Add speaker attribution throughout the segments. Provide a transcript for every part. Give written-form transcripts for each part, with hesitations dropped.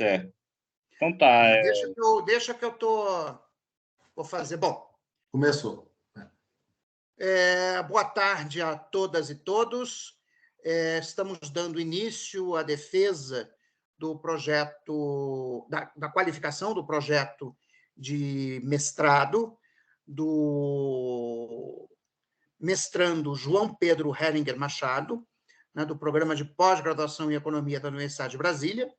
Speaker 1: Certo. Então tá.
Speaker 2: Deixa que eu vou fazer. Bom,
Speaker 3: Começou.
Speaker 2: Boa tarde a todas e todos. Estamos dando início à defesa do projeto, da qualificação do projeto de mestrado do mestrando João Pedro Heringer Machado, né, do Programa de Pós-Graduação em Economia da Universidade de Brasília.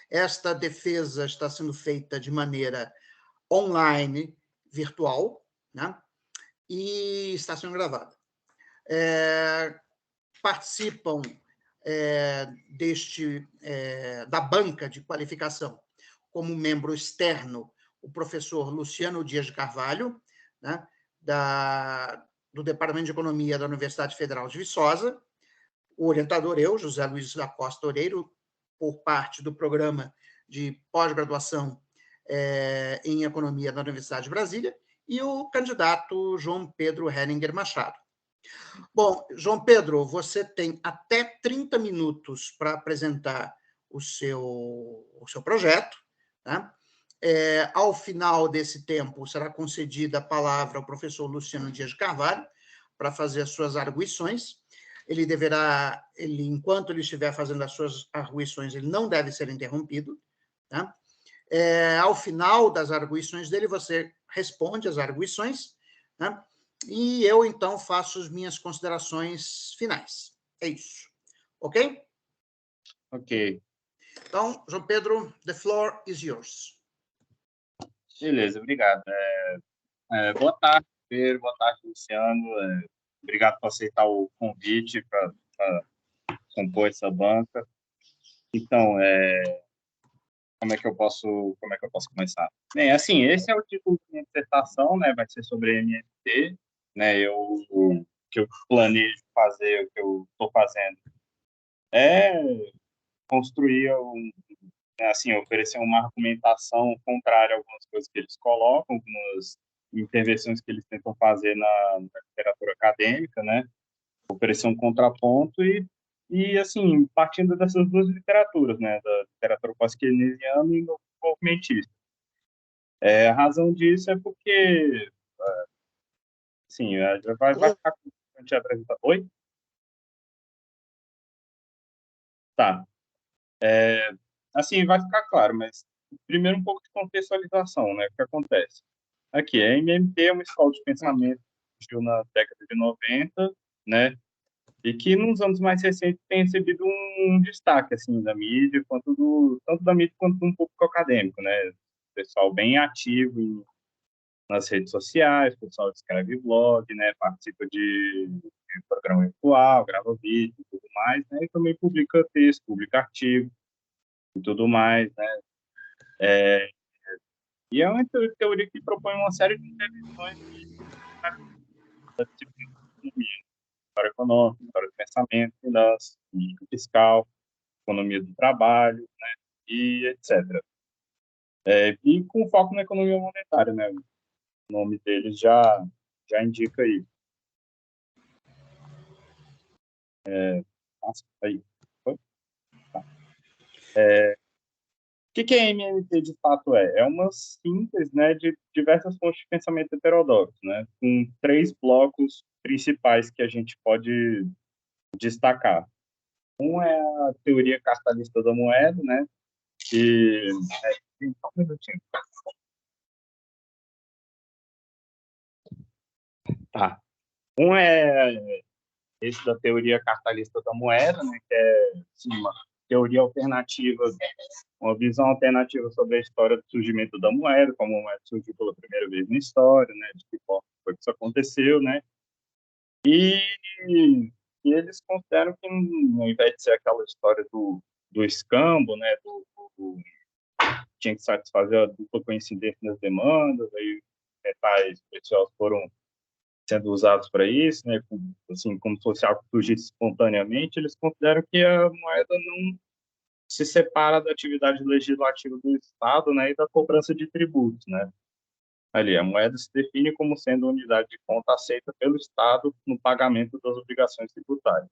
Speaker 2: Esta defesa está sendo feita de maneira online, virtual, né, e está sendo gravada. Participam da banca de qualificação, como membro externo, o professor Luciano Dias de Carvalho, né, do Departamento de Economia da Universidade Federal de Viçosa, o orientador eu, José Luiz da Costa Oreiro, por parte do programa de pós-graduação em Economia da Universidade de Brasília, e o candidato João Pedro Heringer Machado. Bom, João Pedro, você tem até 30 minutos para apresentar o seu projeto, né? Ao final desse tempo, será concedida a palavra ao professor Luciano Dias de Carvalho para fazer as suas arguições. Enquanto ele estiver fazendo as suas arguições, ele não deve ser interrompido, tá? Ao final das arguições dele, você responde as arguições, né? E eu, então, faço as minhas considerações finais. É isso. Ok?
Speaker 1: Ok.
Speaker 2: Então, João Pedro, the floor is yours.
Speaker 1: Beleza, obrigado. Boa tarde, Pedro. Boa tarde, Luciano. Obrigado por aceitar o convite para compor essa banca. Então, como é que eu posso começar? Bem, assim, esse é o título da minha dissertação, né? Vai ser sobre MMT, né? O que eu planejo fazer, o que eu estou fazendo é construir oferecer uma argumentação contrária a algumas coisas que eles colocam, algumas intervenções que eles tentam fazer na literatura acadêmica, né? Oferecer um contraponto e assim, partindo dessas duas literaturas, né? Da literatura pós-keynesiana e do movimentista. A razão disso é porque, sim, vai ficar com a gente apresentar. Oi? Tá. Assim, vai ficar claro, mas primeiro um pouco de contextualização, né? O que acontece? Aqui, a MMT é uma escola de pensamento que surgiu na década de 90, né? E que nos anos mais recentes tem recebido um destaque, assim, da mídia, tanto da mídia quanto do público acadêmico, né? Pessoal bem ativo nas redes sociais, pessoal escreve blog, né? Participa de programa virtual, grava vídeo e tudo mais, né? E também publica texto, publica artigo e tudo mais, né? E é uma teoria que propõe uma série de intervenções da disciplina de economia, história econômica, história do pensamento, finanças, política fiscal, economia do trabalho, né? E etc. E com foco na economia monetária, né? O nome deles já indica aí. Nossa, aí. Tá. O que a MMT de fato é? É uma síntese, né, de diversas fontes de pensamento heterodoxo, né, com 3 blocos principais que a gente pode destacar. Um é a teoria capitalista da moeda, né, que... Só um minutinho. Tá. Um é esse da teoria capitalista da moeda, né, que é assim, uma teoria alternativa, uma visão alternativa sobre a história do surgimento da moeda, como a moeda surgiu pela primeira vez na história, né, de que forma foi que isso aconteceu, né, e eles consideram que, ao invés de ser aquela história do escambo, né, tinha que satisfazer a dupla coincidência nas demandas, aí metais preciosos foram sendo usados para isso, né, assim, como se fosse algo que surgisse espontaneamente, eles consideram que a moeda não se separa da atividade legislativa do Estado, né, e da cobrança de tributos, né. Ali, a moeda se define como sendo a unidade de conta aceita pelo Estado no pagamento das obrigações tributárias.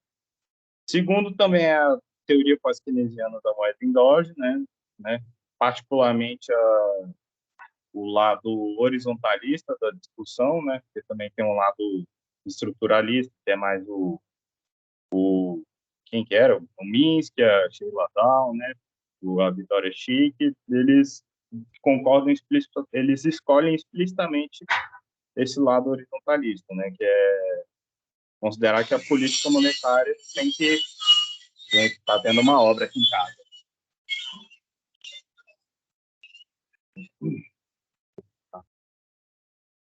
Speaker 1: Segundo, também a teoria pós-keynesiana da moeda endógena, né, né? Particularmente o lado horizontalista da discussão, né? Porque também tem um lado estruturalista, que é mais quem que era? O Minsky, a Sheila Down, né? A Vitória Schick, eles concordam eles escolhem explicitamente esse lado horizontalista, né? Que é considerar que a política monetária tem que... Gente, está tendo uma obra aqui em casa.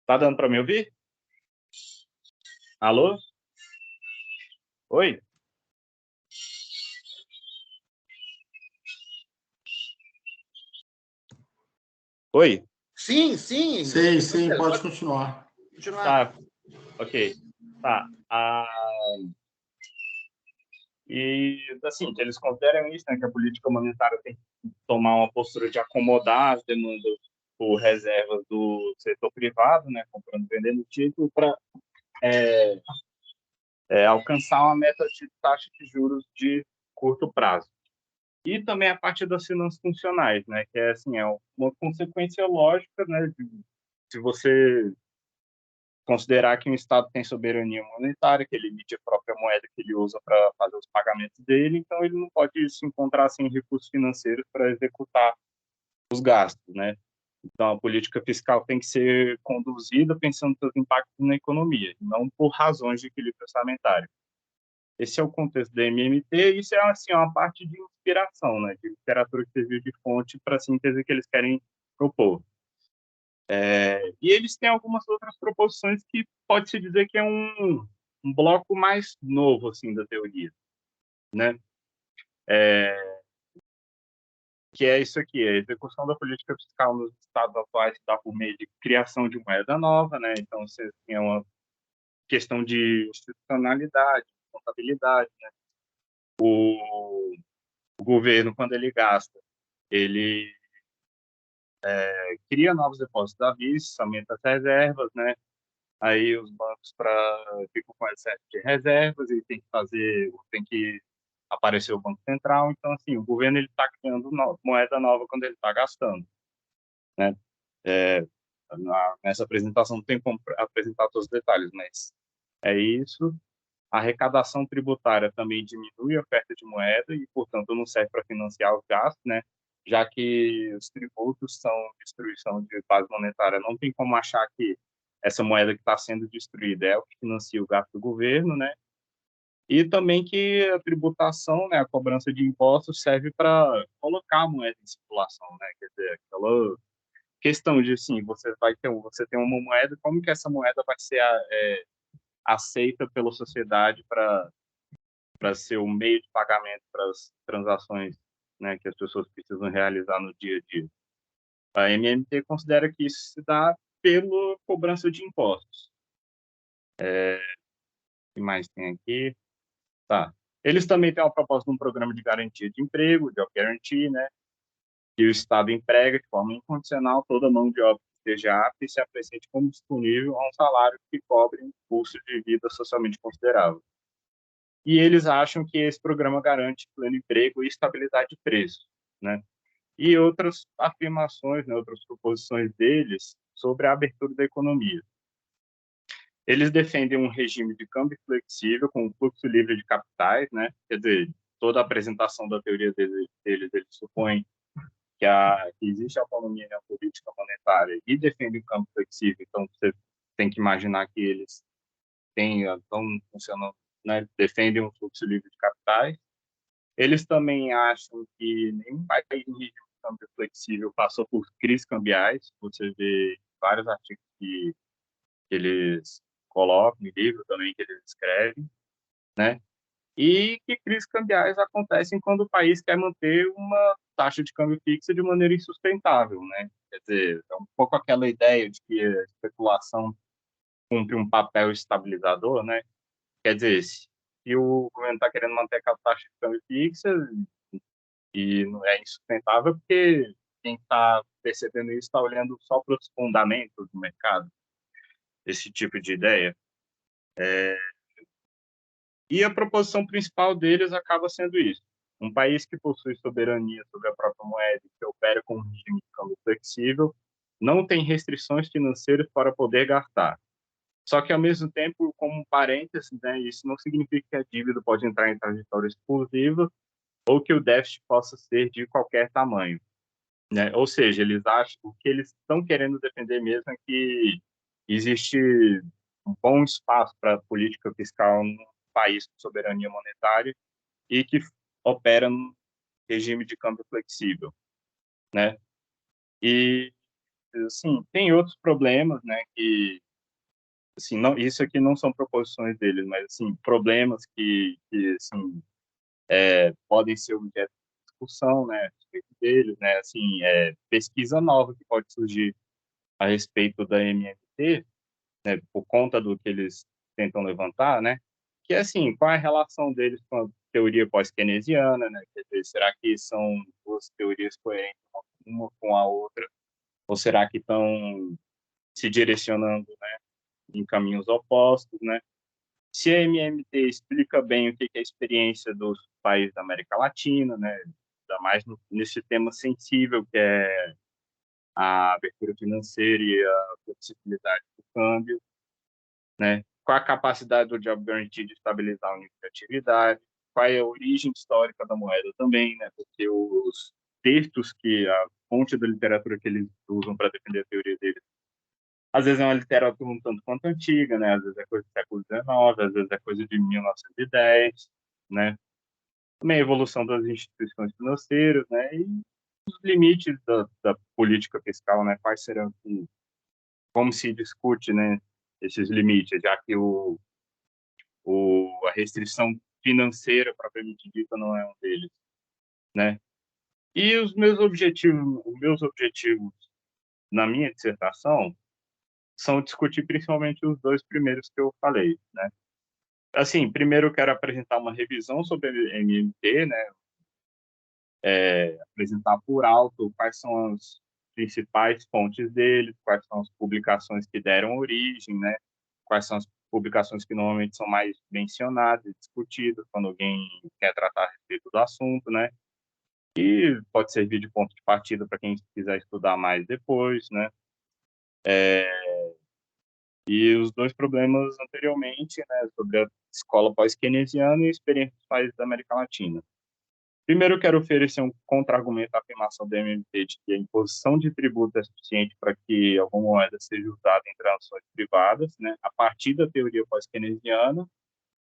Speaker 1: Tá dando para me ouvir? Alô? Oi? Oi?
Speaker 2: Sim, sim.
Speaker 3: Sim, pode continuar.
Speaker 1: Tá, ok. Tá. E, assim, eles consideram isso, né, que a política monetária tem que tomar uma postura de acomodar as demandas por reservas do setor privado, né, comprando e vendendo título, para alcançar uma meta de taxa de juros de curto prazo. E também a parte das finanças funcionais, né, que é, assim, é uma consequência lógica, né, se você considerar que um Estado tem soberania monetária, que ele emite a própria moeda que ele usa para fazer os pagamentos dele, então ele não pode se encontrar sem recursos financeiros para executar os gastos, né? Então a política fiscal tem que ser conduzida pensando nos impactos na economia, não por razões de equilíbrio orçamentário. Esse é o contexto da MMT, e isso é assim uma parte de inspiração, né? De literatura que serviu de fonte para a síntese que eles querem propor. E eles têm algumas outras proposições que pode-se dizer que é um bloco mais novo assim da teoria, né? Que é isso aqui, a execução da política fiscal nos estados atuais está por meio de criação de moeda nova, né? Então você tem uma questão de institucionalidade, contabilidade, né? O governo, quando ele gasta, ele cria novos depósitos da vista, aumenta as reservas, né? Aí os bancos ficam com excesso de reservas e tem que aparecer o Banco Central. Então, assim, o governo ele está criando moeda nova quando ele está gastando, né? É, nessa apresentação não tem como apresentar todos os detalhes, mas é isso. A arrecadação tributária também diminui a oferta de moeda e, portanto, não serve para financiar os gastos, né? Já que os tributos são destruição de base monetária, não tem como achar que essa moeda que está sendo destruída é o que financia o gasto do governo, né? E também que a tributação, né, a cobrança de impostos serve para colocar a moeda em circulação, né? Quer dizer, aquela questão de, assim, você tem uma moeda, como que essa moeda vai ser aceita pela sociedade para ser o meio de pagamento para as transações, né, que as pessoas precisam realizar no dia a dia. A MMT considera que isso se dá pela cobrança de impostos. O que mais tem aqui? Tá. Eles também têm uma proposta de um programa de garantia de emprego, Job Guarantee, né, que o Estado emprega de forma incondicional toda mão de obra que esteja apta e se apresente como disponível a um salário que cobre um custo de vida socialmente considerável. E eles acham que esse programa garante pleno emprego e estabilidade de preço, né? E outras afirmações, né, outras proposições deles sobre a abertura da economia. Eles defendem um regime de câmbio flexível com fluxo livre de capitais, né? Quer dizer, toda a apresentação da teoria deles eles supõem que existe autonomia na política monetária e defende o câmbio flexível. Então, você tem que imaginar que eles estão funcionando, né? Defendem um fluxo livre de capitais. Eles também acham que nenhum país em regime de câmbio flexível passou por crises cambiais. Você vê vários artigos que eles colocam em livro também que eles escrevem, né? E que crises cambiais acontecem quando o país quer manter uma taxa de câmbio fixa de maneira insustentável, né? Quer dizer, é um pouco aquela ideia de que a especulação cumpre um papel estabilizador, né? Quer dizer, se o governo está querendo manter aquela taxa de câmbio fixa e não é insustentável porque quem está percebendo isso está olhando só para os fundamentos do mercado, esse tipo de ideia. E a proposição principal deles acaba sendo isso, Um país que possui soberania sobre a própria moeda e que opera com um regime de câmbio flexível não tem restrições financeiras para poder gastar. Só que, ao mesmo tempo, como um parênteses, né, isso não significa que a dívida pode entrar em trajetória explosiva ou que o déficit possa ser de qualquer tamanho, né? Ou seja, eles acham o que eles estão querendo defender mesmo é que existe um bom espaço para a política fiscal num país com soberania monetária e que opera num regime de câmbio flexível, né? E assim, tem outros problemas, né, que assim, não, isso aqui não são proposições deles, mas assim, problemas que assim, podem ser objeto de discussão, né, a respeito deles, né, assim, pesquisa nova que pode surgir a respeito da MMT, né, por conta do que eles tentam levantar, né, que é assim, qual é a relação deles com a teoria pós-keynesiana, né, quer dizer, será que são duas teorias coerentes uma com a outra, ou será que estão se direcionando, né, em caminhos opostos, né? Se a MMT explica bem o que é a experiência dos países da América Latina, né, ainda mais nesse tema sensível que é a abertura financeira e a flexibilidade do câmbio, né? Qual a capacidade do Job Guarantee de estabilizar o nível de atividade? Qual é a origem histórica da moeda também, né? Porque os textos que a fonte da literatura que eles usam para defender a teoria deles às vezes é uma literatura um tanto quanto antiga, né? Às vezes é coisa do século XIX, às vezes é coisa de 1910, né? Também a evolução das instituições financeiras, né? E os limites da política fiscal, né? Quais serão, como se discute, né? Esses limites, já que a restrição financeira propriamente dita não é um deles, né? E os meus objetivos na minha dissertação são discutir principalmente os dois primeiros que eu falei, né? Assim, primeiro eu quero apresentar uma revisão sobre a MMT, né? Apresentar por alto quais são as principais fontes dele, quais são as publicações que deram origem, né? Quais são as publicações que normalmente são mais mencionadas e discutidas quando alguém quer tratar a respeito do assunto, né? E pode servir de ponto de partida para quem quiser estudar mais depois, né? E os dois problemas anteriormente, né, sobre a escola pós-keynesiana e a experiência dos países da América Latina. Primeiro, eu quero oferecer um contra-argumento à afirmação da MMT de que a imposição de tributo é suficiente para que alguma moeda seja usada em transações privadas, né, a partir da teoria pós-keynesiana.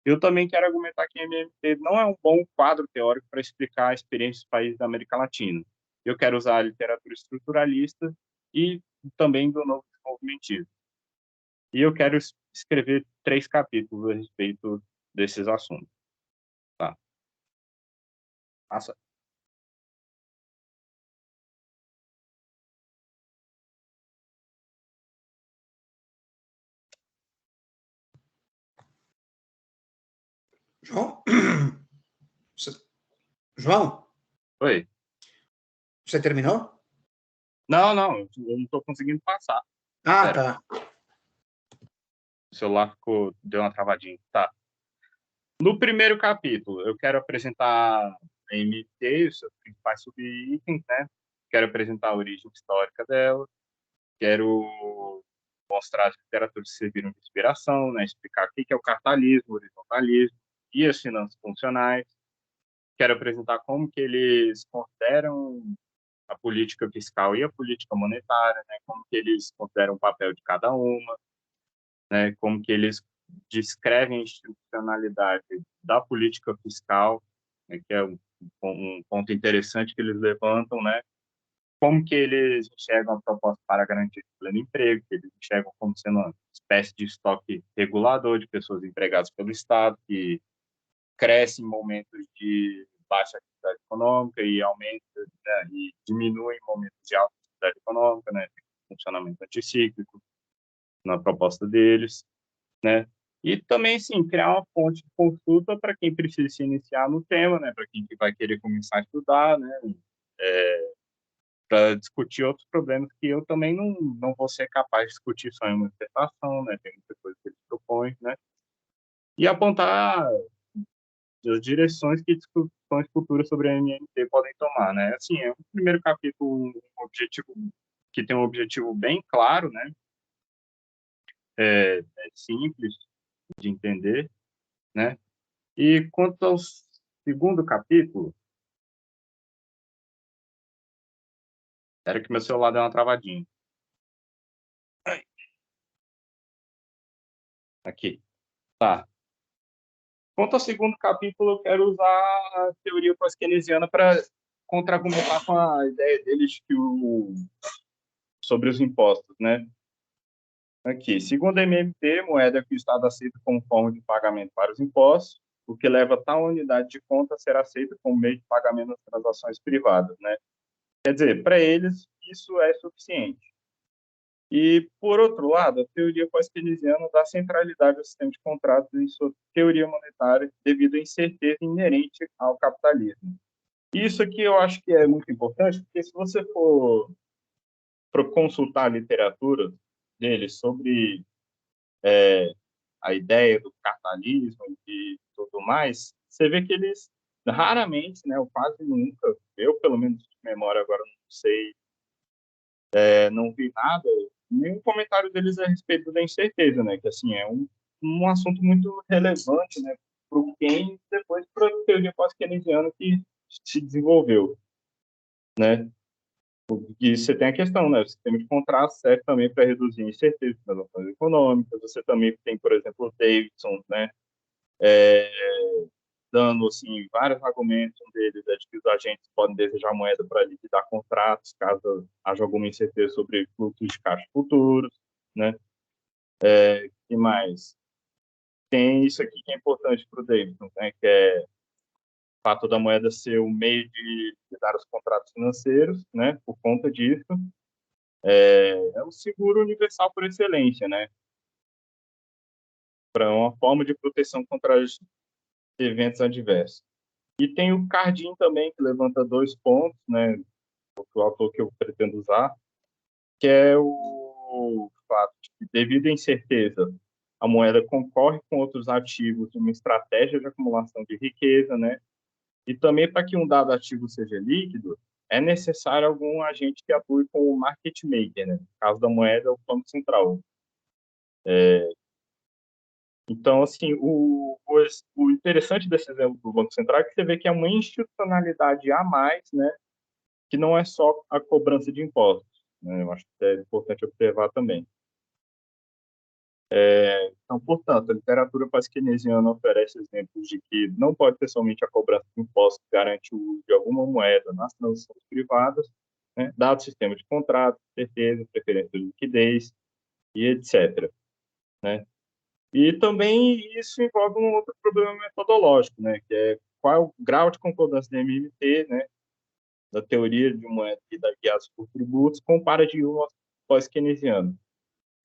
Speaker 1: Eu também quero argumentar que a MMT não é um bom quadro teórico para explicar a experiência dos países da América Latina. Eu quero usar a literatura estruturalista e também do novo desenvolvimentismo. E eu quero escrever 3 capítulos a respeito desses assuntos. Tá? Passa.
Speaker 2: João? João,
Speaker 1: Oi.
Speaker 2: você terminou?
Speaker 1: Não, eu não estou conseguindo passar.
Speaker 2: Ah,
Speaker 1: Pera,
Speaker 2: tá.
Speaker 1: o celular deu uma travadinha. Tá. No primeiro capítulo, eu quero apresentar a MT, os seus principais subitens, né? Quero apresentar a origem histórica dela. Quero mostrar as literaturas que serviram de inspiração, né? Explicar o que é o capitalismo, o horizontalismo e as finanças funcionais. Quero apresentar como que eles consideram a política fiscal e a política monetária, né? Como que eles consideram o papel de cada uma, né? Como que eles descrevem a institucionalidade da política fiscal, né? Que é um ponto interessante que eles levantam, né? Como que eles enxergam a proposta para garantir o pleno emprego, que eles enxergam como sendo uma espécie de estoque regulador de pessoas empregadas pelo Estado, que cresce em momentos de baixa atividade econômica e aumenta, né, e diminui em momentos de alta atividade econômica, né, funcionamento anticíclico na proposta deles, né, e também, sim, criar uma fonte de consulta para quem precisa se iniciar no tema, né, para quem vai querer começar a estudar, né, para discutir outros problemas que eu também não vou ser capaz de discutir só em uma dissertação, né, tem muita coisa que eles propõem, né, e apontar das direções que discussões futuras sobre a MMT podem tomar, né? Assim, é o primeiro capítulo um objetivo que tem um objetivo bem claro, né? É simples de entender, né? E quanto ao segundo capítulo, era que meu celular deu uma travadinha. Ai, aqui, tá. Quanto ao segundo capítulo, eu quero usar a teoria pós-keynesiana para contra-argumentar com a ideia deles sobre os impostos, né? Aqui, segundo a MMT, moeda que o Estado aceita como forma de pagamento para os impostos, o que leva tal unidade de conta a ser aceita como meio de pagamento nas transações privadas, né? Quer dizer, para eles, isso é suficiente. E, por outro lado, a teoria pós-keynesiana dá centralidade ao sistema de contratos em sua teoria monetária devido à incerteza inerente ao capitalismo. Isso aqui eu acho que é muito importante, porque se você for consultar a literatura deles sobre a ideia do capitalismo e tudo mais, você vê que eles raramente, né, ou quase nunca, eu pelo menos de memória agora não sei, não vi nada, nenhum comentário deles a respeito da incerteza, né, que assim é um assunto muito relevante, né, para o Keynes e depois para a teoria pós-keynesiana que se desenvolveu, né. E você tem a questão, né? O sistema de contratos serve também para reduzir a incerteza das ações econômicas. Você também tem, por exemplo, o Davidson, né? Dando assim vários argumentos. Um deles é de que os agentes podem desejar moeda para liquidar contratos, caso haja alguma incerteza sobre fluxos de caixa futuros, né? E mais tem isso aqui que é importante para o Davidson, né? Que é o fato da moeda ser o meio de liquidar os contratos financeiros, né? Por conta disso, é o seguro universal por excelência, né? Para uma forma de proteção contra os eventos adversos. E tem o Cardin também, que levanta 2 pontos, né? O autor que eu pretendo usar, que é o fato de que, devido à incerteza, a moeda concorre com outros ativos em uma estratégia de acumulação de riqueza, né? E também, para que um dado ativo seja líquido, é necessário algum agente que atue como market maker, né? No caso da moeda, o Banco Central. Então, assim, o interessante desse exemplo do Banco Central é que você vê que é uma institucionalidade a mais, né, que não é só a cobrança de impostos, né? Eu acho que é importante observar também. Então, portanto, a literatura pós-keynesiana oferece exemplos de que não pode ser somente a cobrança de impostos que garante o uso de alguma moeda nas transações privadas, né, dado o sistema de contrato, certeza, preferência de liquidez e etc., né? E também isso envolve um outro problema metodológico, né, que é qual é o grau de concordância da MMT, né, da teoria de moeda e da guiados por tributos, compara de um ao pós-keynesiano.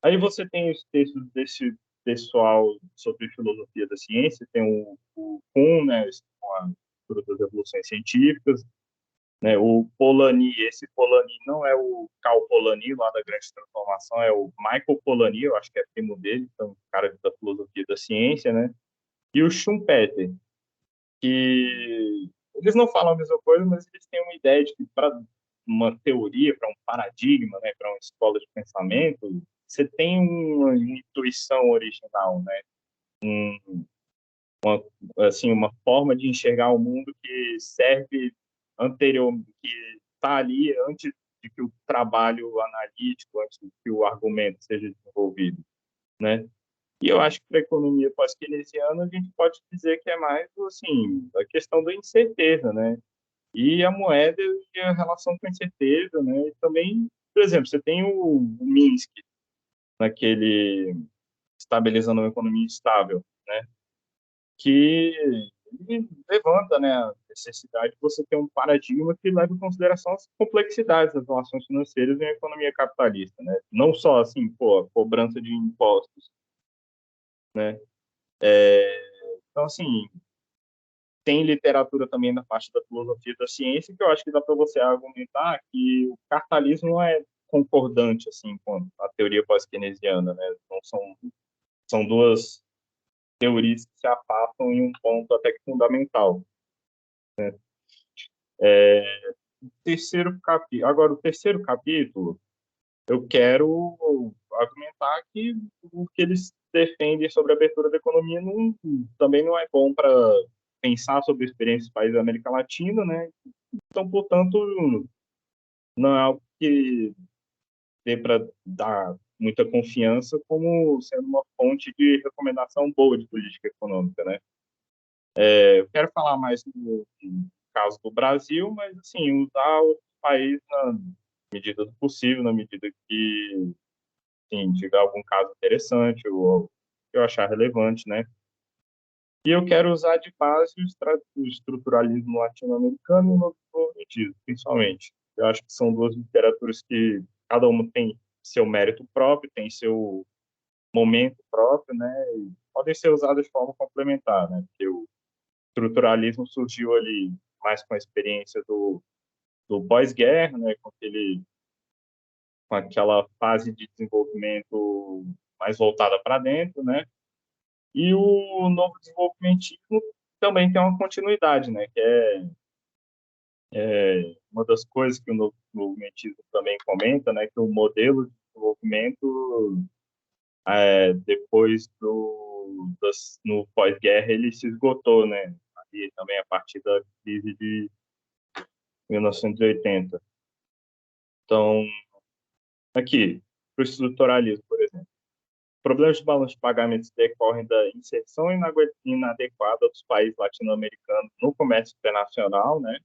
Speaker 1: Aí você tem os textos desse pessoal sobre filosofia da ciência, tem o Kuhn, né, com a estrutura das revoluções científicas, né, o Polanyi, esse Polanyi não é o Karl Polanyi lá da Grande Transformação, é o Michael Polanyi, eu acho que é primo dele, então, cara da filosofia da ciência, né, e o Schumpeter, que eles não falam a mesma coisa, mas eles têm uma ideia de que para uma teoria, para um paradigma, né, para uma escola de pensamento, você tem uma intuição original, né, assim, uma forma de enxergar o mundo que serve anterior, que está ali antes de que o trabalho analítico, antes de que o argumento seja desenvolvido, né? E eu acho que para a economia pós-keynesiana a gente pode dizer que é mais assim a questão da incerteza, né? E a moeda e a relação com a incerteza, né? E também, por exemplo, você tem o Minsky naquele estabilizando uma economia estável, né? Que ele levanta, né, a necessidade de você ter um paradigma que leve em consideração as complexidades das relações financeiras em uma economia capitalista, né? Não só assim, pô, a cobrança de impostos, né? Então, assim, tem literatura também na parte da filosofia da ciência que eu acho que dá para você argumentar que o capitalismo não é concordante assim com a teoria pós-keynesiana, né? Não são duas teorias que se afastam em um ponto até que fundamental. Agora, o terceiro capítulo, eu quero argumentar que o que eles defendem sobre a abertura da economia também não é bom para pensar sobre a experiência dos países da América Latina, né? Então, portanto, não é algo que dê para dar muita confiança como sendo uma fonte de recomendação boa de política econômica, né? Eu quero falar mais no caso do Brasil, mas, assim, usar o país na medida do possível, na medida que, assim, tiver algum caso interessante ou eu achar relevante, né? E eu quero usar de base o estruturalismo latino-americano e o novo desenvolvimentismo, principalmente. Eu acho que são duas literaturas que cada uma tem seu mérito próprio, tem seu momento próprio, né? E podem ser usadas de forma complementar, né? Porque o estruturalismo surgiu ali mais com a experiência do pós-guerra, né? Com aquela fase de desenvolvimento mais voltada para dentro, né? E o novo desenvolvimentismo também tem uma continuidade, né? Que é uma das coisas que o novo desenvolvimentismo também comenta, né? Que o modelo de desenvolvimento depois no pós-guerra ele se esgotou, né? Ali também a partir da crise de 1980. Então, aqui, para o estruturalismo, por exemplo, problemas de balanço de pagamentos decorrem da inserção inadequada dos países latino-americanos no comércio internacional, né?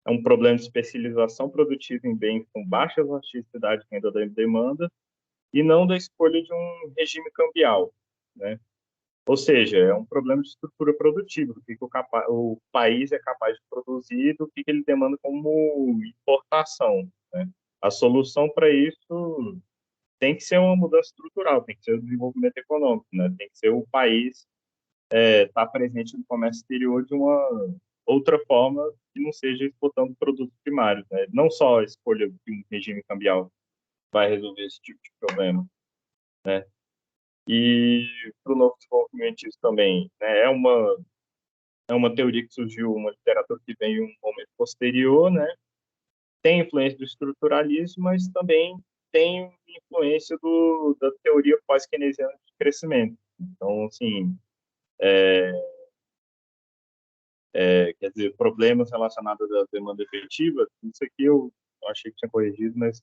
Speaker 1: É um problema de especialização produtiva em bens com baixa elasticidade de renda da demanda e não da escolha de um regime cambial, né? Ou seja, é um problema de estrutura produtiva, do que o país é capaz de produzir, do que ele demanda como importação, né? A solução para isso tem que ser uma mudança estrutural, tem que ser o desenvolvimento econômico, né? Tem que ser o país estar presente no comércio exterior de uma outra forma que não seja exportando produtos primários, né? Não só a escolha de um regime cambial vai resolver esse tipo de problema, né? E para o novo desenvolvimento isso também, né? É uma teoria que surgiu, uma literatura que vem em um momento posterior, né? Tem influência do estruturalismo, mas também tem influência da teoria pós-keynesiana de crescimento. Então, assim, quer dizer, problemas relacionados à demanda efetiva, isso aqui eu achei que tinha corrigido, mas,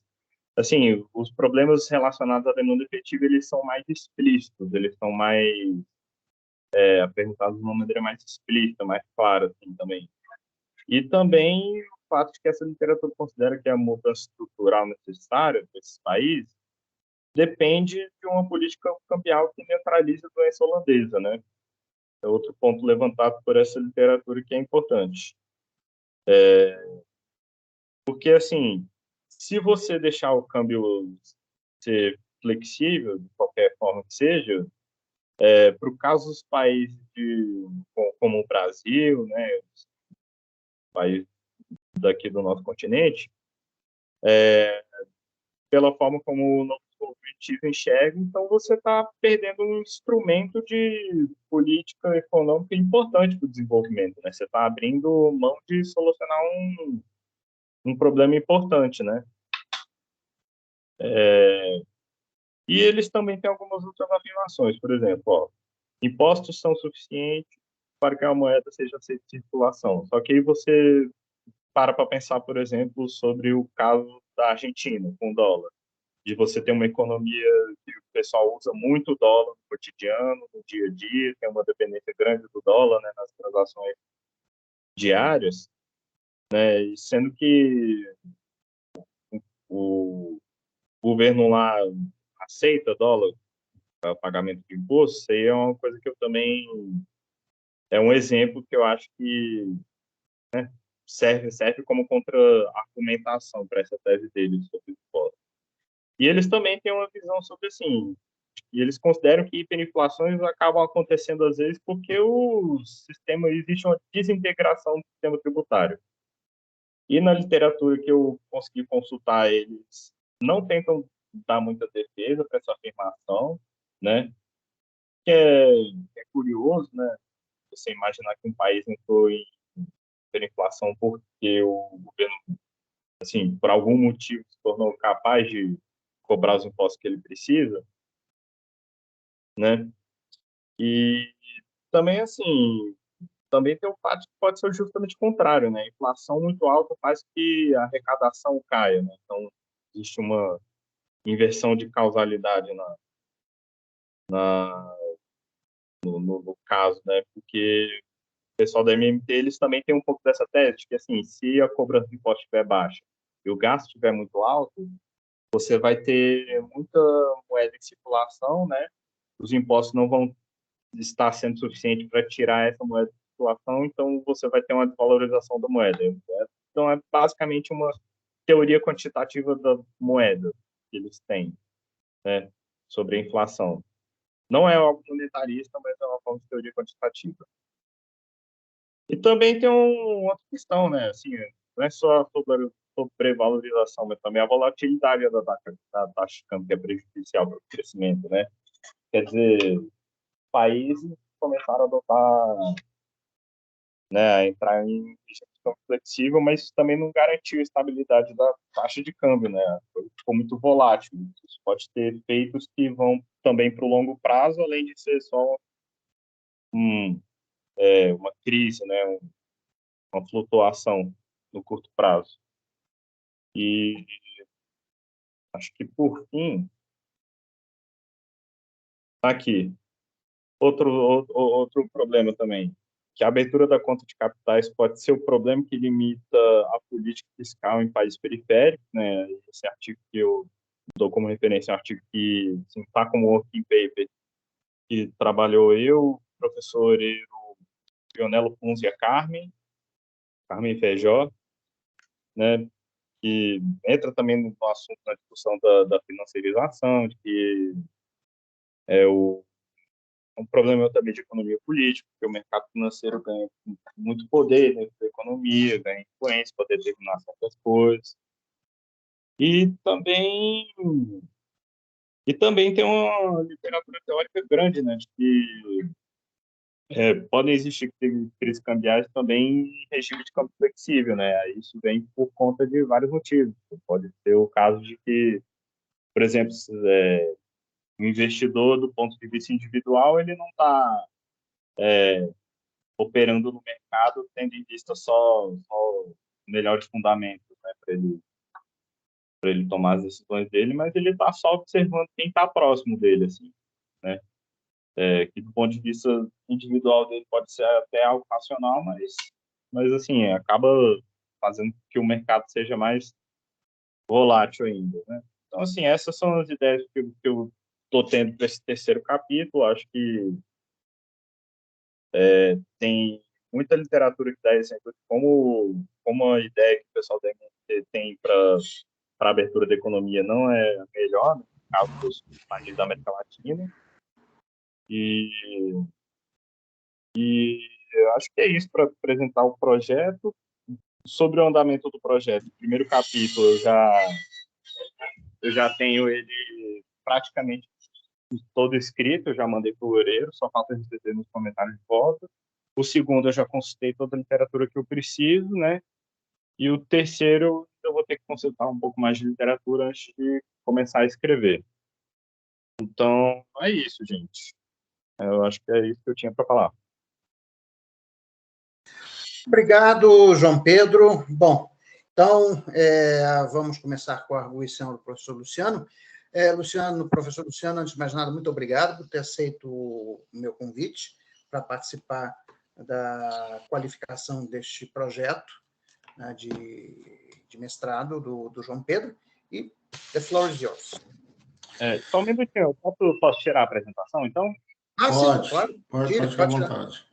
Speaker 1: assim, os problemas relacionados à demanda efetiva, eles são mais explícitos, eles são mais apresentados de uma maneira mais explícita, mais clara, assim, também. E também o fato de que essa literatura considera que a mudança estrutural necessária desses países depende de uma política cambial que neutralize a doença holandesa, né? É outro ponto levantado por essa literatura que é importante. Porque, assim, se você deixar o câmbio ser flexível, de qualquer forma que seja, para o caso dos países como o Brasil, né, os países daqui do nosso continente, pela forma como o novo desenvolvimento enxerga, então você está perdendo um instrumento de política econômica importante para o desenvolvimento, né? Você está abrindo mão de solucionar um problema importante, né? E eles também têm algumas outras afirmações, por exemplo, ó, impostos são suficientes para que a moeda seja aceita em circulação. Só que aí você para pensar, por exemplo, sobre o caso da Argentina com o dólar, de você ter uma economia que o pessoal usa muito dólar no cotidiano, no dia a dia, tem uma dependência grande do dólar, né, nas transações diárias, né, e sendo que o governo lá aceita dólar para pagamento de imposto, isso aí é uma coisa que eu também é um exemplo que eu acho que serve como contra-argumentação para essa tese deles sobre impostos. E eles também têm uma visão sobre assim, e eles consideram que hiperinflações acabam acontecendo às vezes porque existe uma desintegração do sistema tributário. E na literatura que eu consegui consultar, eles não tentam dar muita defesa para essa afirmação, né? é curioso, né? Você imaginar que um país entrou em hiperinflação porque o governo, assim, por algum motivo, se tornou capaz de cobrar os impostos que ele precisa, né? E também, assim, também tem o fato de que pode ser justamente o contrário, né? A inflação muito alta faz que a arrecadação caia, né? Então, existe uma inversão de causalidade na, no caso, né? Porque o pessoal da MMT, eles também têm um pouco dessa tese, de que, assim, se a cobrança de imposto estiver baixa e o gasto estiver muito alto, você vai ter muita moeda em circulação, né? Os impostos não vão estar sendo suficiente para tirar essa moeda de circulação, então você vai ter uma desvalorização da moeda. Então, é basicamente uma teoria quantitativa da moeda que eles têm, né, sobre a inflação. Não é algo monetarista, mas é uma forma de teoria quantitativa. E também tem outra questão, né? Assim, não é só a sobrevalorização, mas também a volatilidade da taxa de câmbio, que é prejudicial para o crescimento, né? Quer dizer, países começaram a adotar, né, a entrar em regime de câmbio flexível, mas isso também não garantiu a estabilidade da taxa de câmbio, né? Ficou muito volátil. Isso pode ter efeitos que vão também para o longo prazo, além de ser só uma crise, né? Uma flutuação no curto prazo. E acho que, por fim, aqui, outro problema também, que a abertura da conta de capitais pode ser o problema que limita a política fiscal em países periféricos, né? Esse artigo que eu dou como referência é um artigo que está como working paper, que trabalhou eu, o professor Lionelo Punzia Carmen Feijó, né? Que entra também no assunto na discussão da financiarização, de que é um problema também de economia política, porque o mercado financeiro ganha muito poder dentro da economia, ganha influência, poder determinar certas coisas. E também, e também tem uma literatura teórica grande, né, de que podem existir crises cambiais também em regime de câmbio flexível, né? Isso vem por conta de vários motivos. Pode ser o caso de que, por exemplo, o investidor, do ponto de vista individual, ele não está operando no mercado tendo em vista só melhores fundamentos, né, para ele tomar as decisões dele, mas ele está só observando quem está próximo dele, assim, né? Que do ponto de vista individual dele pode ser até algo racional, mas assim, acaba fazendo que o mercado seja mais volátil ainda, né? Então, assim, essas são as ideias que eu estou tendo para esse terceiro capítulo. Acho que tem muita literatura que dá exemplo de como a ideia que o pessoal tem para a abertura da economia não é a melhor, no caso dos países da América Latina. E eu acho que é isso para apresentar o projeto. Sobre o andamento do projeto, o primeiro capítulo eu já tenho ele praticamente todo escrito, eu já mandei para o Loureiro, só falta receber nos comentários de volta. O segundo eu já consultei toda a literatura que eu preciso, né? E o terceiro eu vou ter que consultar um pouco mais de literatura antes de começar a escrever. Então, é isso, gente. Eu acho que é isso que eu tinha para falar.
Speaker 2: Obrigado, João Pedro. Bom, então, vamos começar com a arguição do professor Luciano. Professor Luciano, antes de mais nada, muito obrigado por ter aceito o meu convite para participar da qualificação deste projeto, né, de mestrado do João Pedro. E the floor is yours.
Speaker 1: Só um minutinho, posso tirar a apresentação, então?
Speaker 3: Pode,
Speaker 2: sim, claro.
Speaker 3: pode ficar à vontade.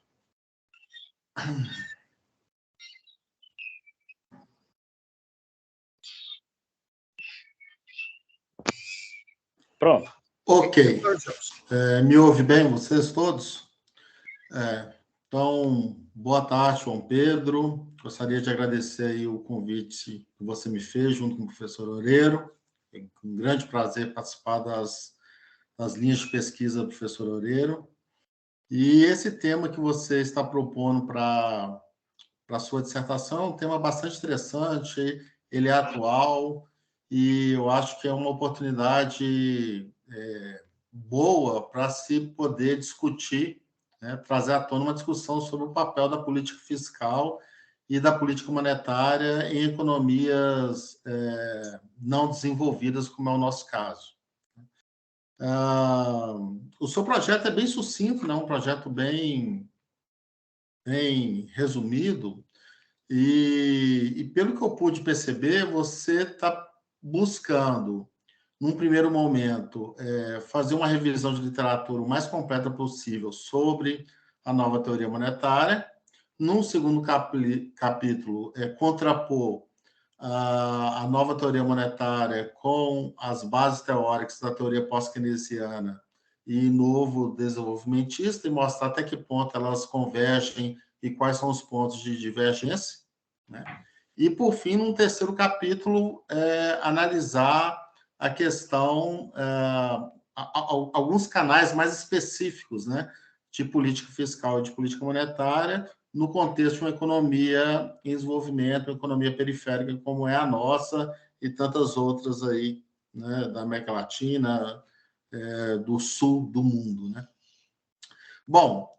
Speaker 1: Pronto.
Speaker 3: Ok. Me ouve bem, vocês todos? Então, boa tarde, João Pedro. Gostaria de agradecer aí o convite que você me fez, junto com o professor Loureiro. É um grande prazer participar das linhas de pesquisa do professor Loureiro. E esse tema que você está propondo para a sua dissertação é um tema bastante interessante, ele é atual, e eu acho que é uma oportunidade boa para se poder discutir, né, trazer à tona uma discussão sobre o papel da política fiscal e da política monetária em economias não desenvolvidas, como é o nosso caso. O seu projeto é bem sucinto, né? Um projeto bem resumido, e pelo que eu pude perceber, você está buscando, num primeiro momento, fazer uma revisão de literatura o mais completa possível sobre a nova teoria monetária. Num segundo capítulo, contrapor a nova teoria monetária com as bases teóricas da teoria pós-keynesiana e novo desenvolvimentista, e mostrar até que ponto elas convergem e quais são os pontos de divergência, né? E, por fim, num terceiro capítulo, analisar a questão, alguns canais mais específicos, né, de política fiscal e de política monetária, no contexto de uma economia em desenvolvimento, uma economia periférica como é a nossa e tantas outras aí, né, da América Latina, do sul do mundo, né? Bom,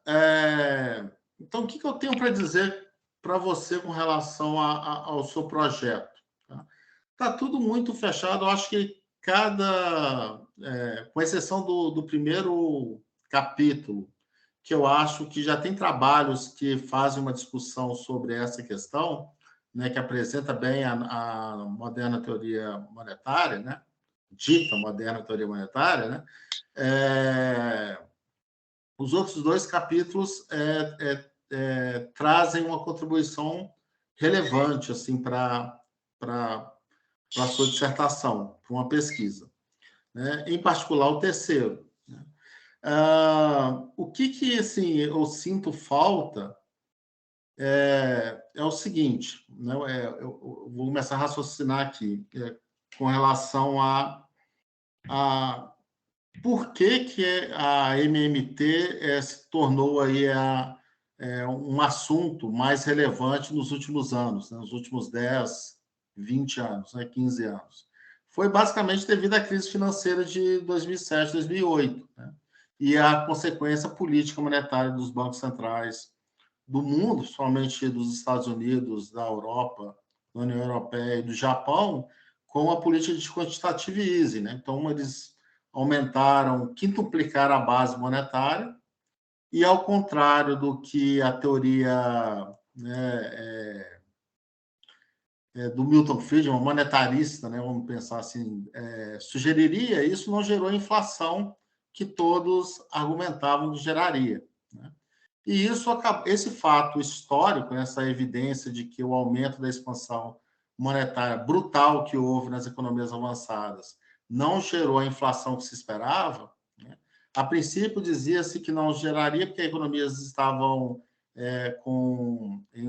Speaker 3: então o que eu tenho para dizer para você com relação ao seu projeto? Tá tudo muito fechado. Eu acho que com exceção do primeiro capítulo, que eu acho que já tem trabalhos que fazem uma discussão sobre essa questão, né, que apresenta bem a moderna teoria monetária, né, dita moderna teoria monetária, né, os outros dois capítulos trazem uma contribuição relevante assim, para a sua dissertação, para uma pesquisa, né? Em particular, o terceiro. Né? O que assim, eu sinto falta é o seguinte, né? Eu vou começar a raciocinar aqui com relação a por que a MMT se tornou aí um assunto mais relevante nos últimos anos, né? Nos últimos 10, 20 anos, né? 15 anos. Foi basicamente devido à crise financeira de 2007, 2008, né? E a consequência política monetária dos bancos centrais do mundo, somente dos Estados Unidos, da Europa, da União Europeia e do Japão, com a política de quantitative easing, né? Então, eles aumentaram, quintuplicaram a base monetária, e ao contrário do que a teoria, né, do Milton Friedman, monetarista, né, vamos pensar assim, sugeriria, isso não gerou a inflação que todos argumentavam que geraria, né? E esse fato histórico, essa evidência de que o aumento da expansão monetária brutal que houve nas economias avançadas não gerou a inflação que se esperava, né? A princípio dizia-se que não geraria porque as economias estavam em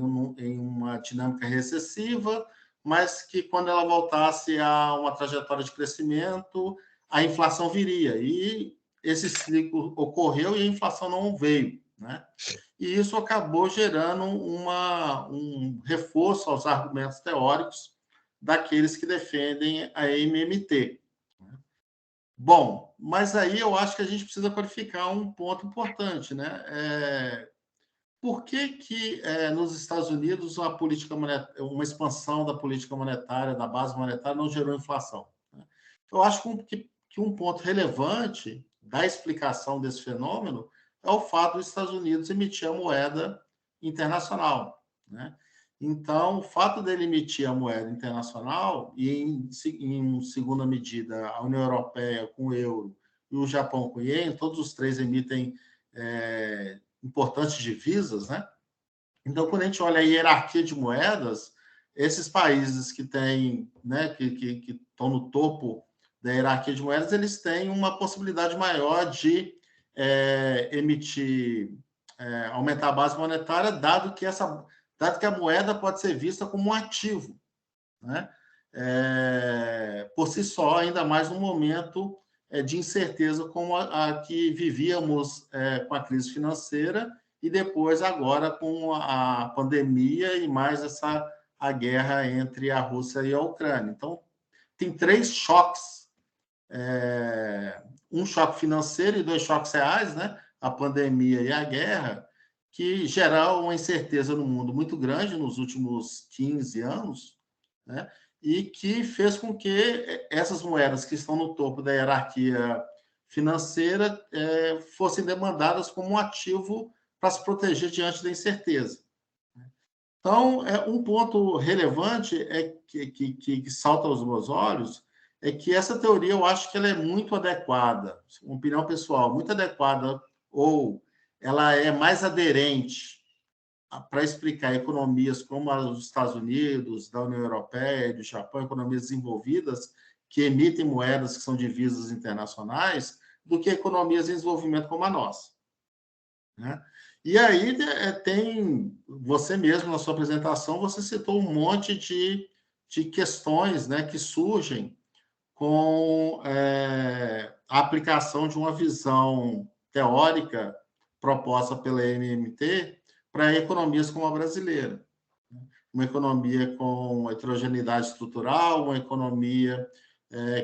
Speaker 3: uma dinâmica recessiva, mas que quando ela voltasse a uma trajetória de crescimento, a inflação viria. E esse ciclo ocorreu e a inflação não veio, né? E isso acabou gerando um reforço aos argumentos teóricos daqueles que defendem a MMT. Bom, mas aí eu acho que a gente precisa qualificar um ponto importante, né? Por que nos Estados Unidos uma expansão da política monetária, da base monetária, não gerou inflação? Eu acho que um ponto relevante da explicação desse fenômeno é o fato dos Estados Unidos emitir a moeda internacional, né? Então, o fato dele emitir a moeda internacional e, em segunda medida, a União Europeia com o euro e o Japão com o ien, todos os três emitem importantes divisas, né? Então, quando a gente olha a hierarquia de moedas, esses países que têm, né, que estão no topo da hierarquia de moedas, eles têm uma possibilidade maior de aumentar a base monetária, dado que a moeda pode ser vista como um ativo, né? Por si só, ainda mais no momento de incerteza como a que vivíamos com a crise financeira e depois agora com a pandemia e mais a guerra entre a Rússia e a Ucrânia. Então, tem 3 choques, um choque financeiro e 2 choques reais, né? A pandemia e a guerra, que geraram uma incerteza no mundo muito grande nos últimos 15 anos, né? E que fez com que essas moedas que estão no topo da hierarquia financeira fossem demandadas como um ativo para se proteger diante da incerteza. Então, um ponto relevante que salta aos meus olhos é que essa teoria eu acho que ela é muito adequada, uma opinião pessoal, muito adequada, ou ela é mais aderente para explicar economias como as dos Estados Unidos, da União Europeia e do Japão, economias desenvolvidas que emitem moedas que são divisas internacionais, do que economias em desenvolvimento como a nossa, né? E aí tem, você mesmo, na sua apresentação, você citou um monte de questões, né, que surgem com a aplicação de uma visão teórica proposta pela MMT para economias como a brasileira. Uma economia com heterogeneidade estrutural, uma economia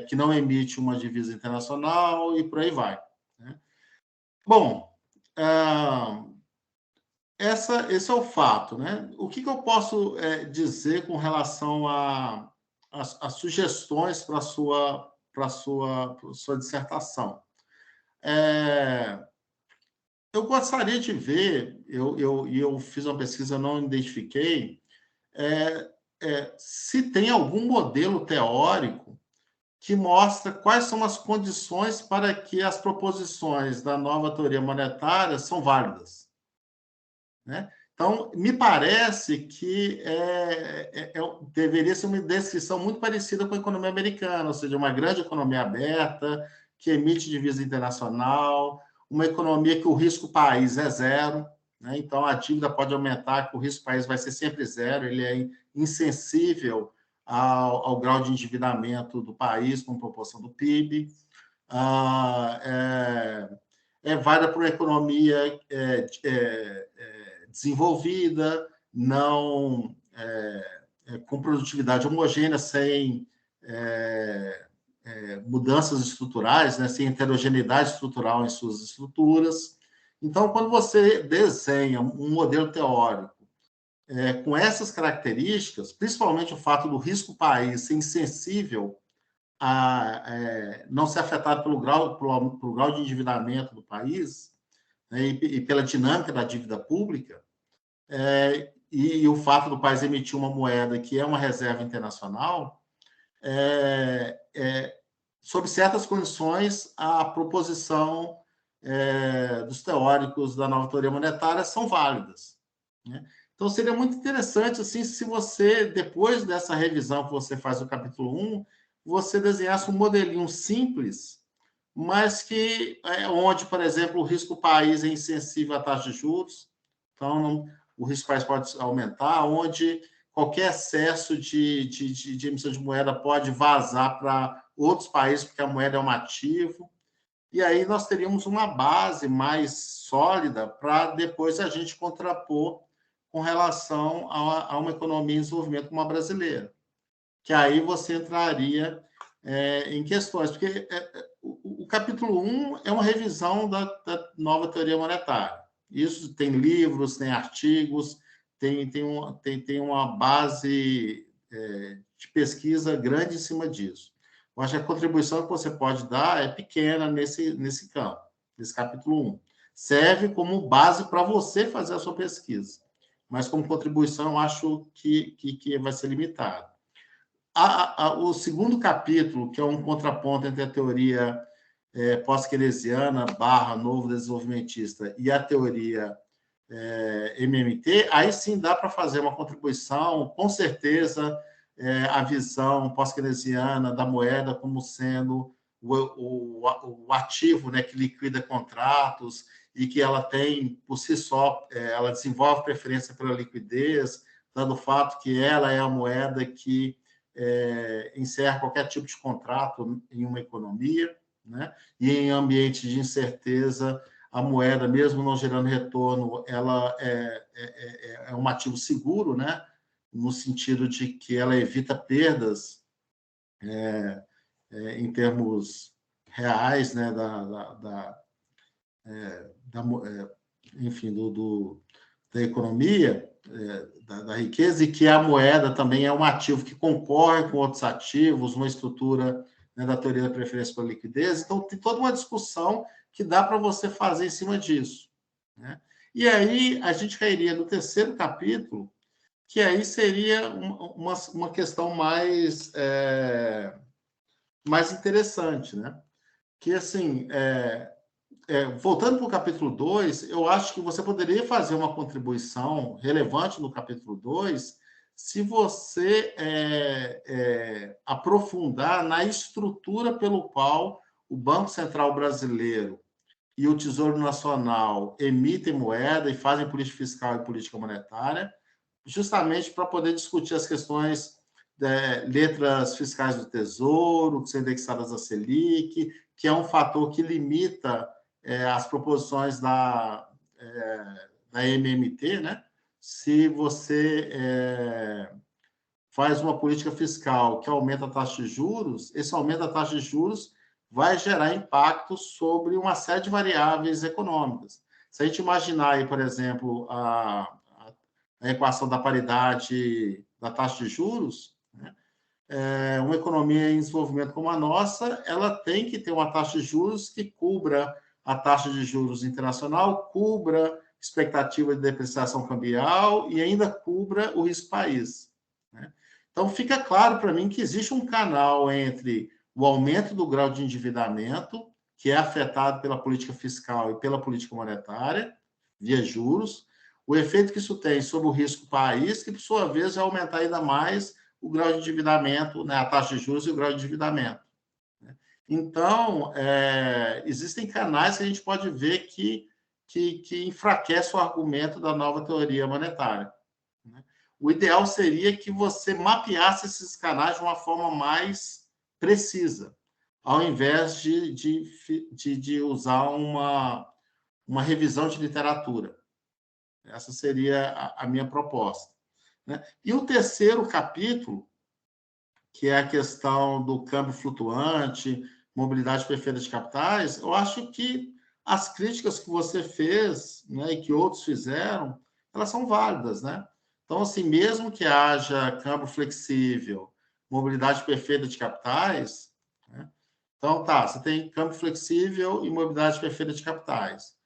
Speaker 3: que não emite uma divisa internacional e por aí vai, né? Bom, esse é o fato, né? O que eu posso dizer com relação a sugestões para a sua dissertação? Eu gostaria de ver, eu fiz uma pesquisa, não identifiquei, se tem algum modelo teórico que mostra quais são as condições para que as proposições da nova teoria monetária são válidas, né? Então, me parece que deveria ser uma descrição muito parecida com a economia americana, ou seja, uma grande economia aberta, que emite divisa internacional, uma economia que o risco país é zero, né? Então, a dívida pode aumentar, que o risco país vai ser sempre zero, ele é insensível ao grau de endividamento do país com proporção do PIB. Válida para uma economia desenvolvida, não com produtividade homogênea, sem mudanças estruturais, né, sem heterogeneidade estrutural em suas estruturas. Então, quando você desenha um modelo teórico com essas características, principalmente o fato do risco país ser insensível a não ser afetado pelo grau de endividamento do país, né, e pela dinâmica da dívida pública, e o fato do país emitir uma moeda que é uma reserva internacional, sob certas condições, a proposição dos teóricos da nova teoria monetária são válidas, né? Então, seria muito interessante assim, se você, depois dessa revisão que você faz do capítulo 1, você desenhasse um modelinho simples, mas que onde, por exemplo, o risco país é insensível à taxa de juros, então o risco país pode aumentar, onde qualquer excesso de emissão de moeda pode vazar para outros países, porque a moeda é um ativo, e aí nós teríamos uma base mais sólida para depois a gente contrapor com relação a uma economia em desenvolvimento como a brasileira, que aí você entraria em questões, porque o capítulo 1 é uma revisão da nova teoria monetária. Isso tem livros, tem artigos, tem uma base de pesquisa grande em cima disso. Eu acho que a contribuição que você pode dar é pequena nesse campo, nesse capítulo 1. Serve como base para você fazer a sua pesquisa, mas como contribuição eu acho que vai ser limitado. O segundo capítulo, que é um contraponto entre a teoria pós-keynesiana / novo desenvolvimentista e a teoria MMT, aí sim dá para fazer uma contribuição, com certeza, a visão pós-keynesiana da moeda como sendo o ativo, né, que liquida contratos e que ela tem, por si só, ela desenvolve preferência pela liquidez, dado o fato que ela é a moeda que encerra qualquer tipo de contrato em uma economia, né? E em ambiente de incerteza, a moeda, mesmo não gerando retorno, ela é um ativo seguro, né? No sentido de que ela evita perdas em termos reais, né? Enfim, da economia, da riqueza, e que a moeda também é um ativo que concorre com outros ativos, uma estrutura, né, da teoria da preferência pela liquidez. Então, tem toda uma discussão que dá para você fazer em cima disso, né? E aí a gente cairia no terceiro capítulo, que aí seria uma questão mais interessante, né? Que, assim, voltando para o capítulo 2, eu acho que você poderia fazer uma contribuição relevante no capítulo 2 se você aprofundar na estrutura pelo qual o Banco Central Brasileiro e o Tesouro Nacional emitem moeda e fazem política fiscal e política monetária, justamente para poder discutir as questões letras fiscais do Tesouro, que são indexadas à Selic, que é um fator que limita as proposições da MMT, né? Se você faz uma política fiscal que aumenta a taxa de juros, esse aumento da taxa de juros vai gerar impacto sobre uma série de variáveis econômicas. Se a gente imaginar aí, por exemplo, a equação da paridade da taxa de juros, né? Uma economia em desenvolvimento como a nossa, ela tem que ter uma taxa de juros que cubra a taxa de juros internacional, cubra expectativa de depreciação cambial e ainda cubra o risco país, né? Então, fica claro para mim que existe um canal entre o aumento do grau de endividamento, que é afetado pela política fiscal e pela política monetária, via juros, o efeito que isso tem sobre o risco país, que, por sua vez, vai aumentar ainda mais o grau de endividamento, né, a taxa de juros e o grau de endividamento. Então, existem canais que a gente pode ver que enfraquece o argumento da nova teoria monetária. O ideal seria que você mapeasse esses canais de uma forma mais precisa, ao invés de usar uma revisão de literatura. Essa seria a minha proposta, né? E o terceiro capítulo, que é a questão do câmbio flutuante, mobilidade perfeita de capitais, eu acho que as críticas que você fez, né, e que outros fizeram, elas são válidas, né? Então, assim, mesmo que haja câmbio flexível, mobilidade perfeita de capitais, né? Então, tá, você tem câmbio flexível e mobilidade perfeita de capitais.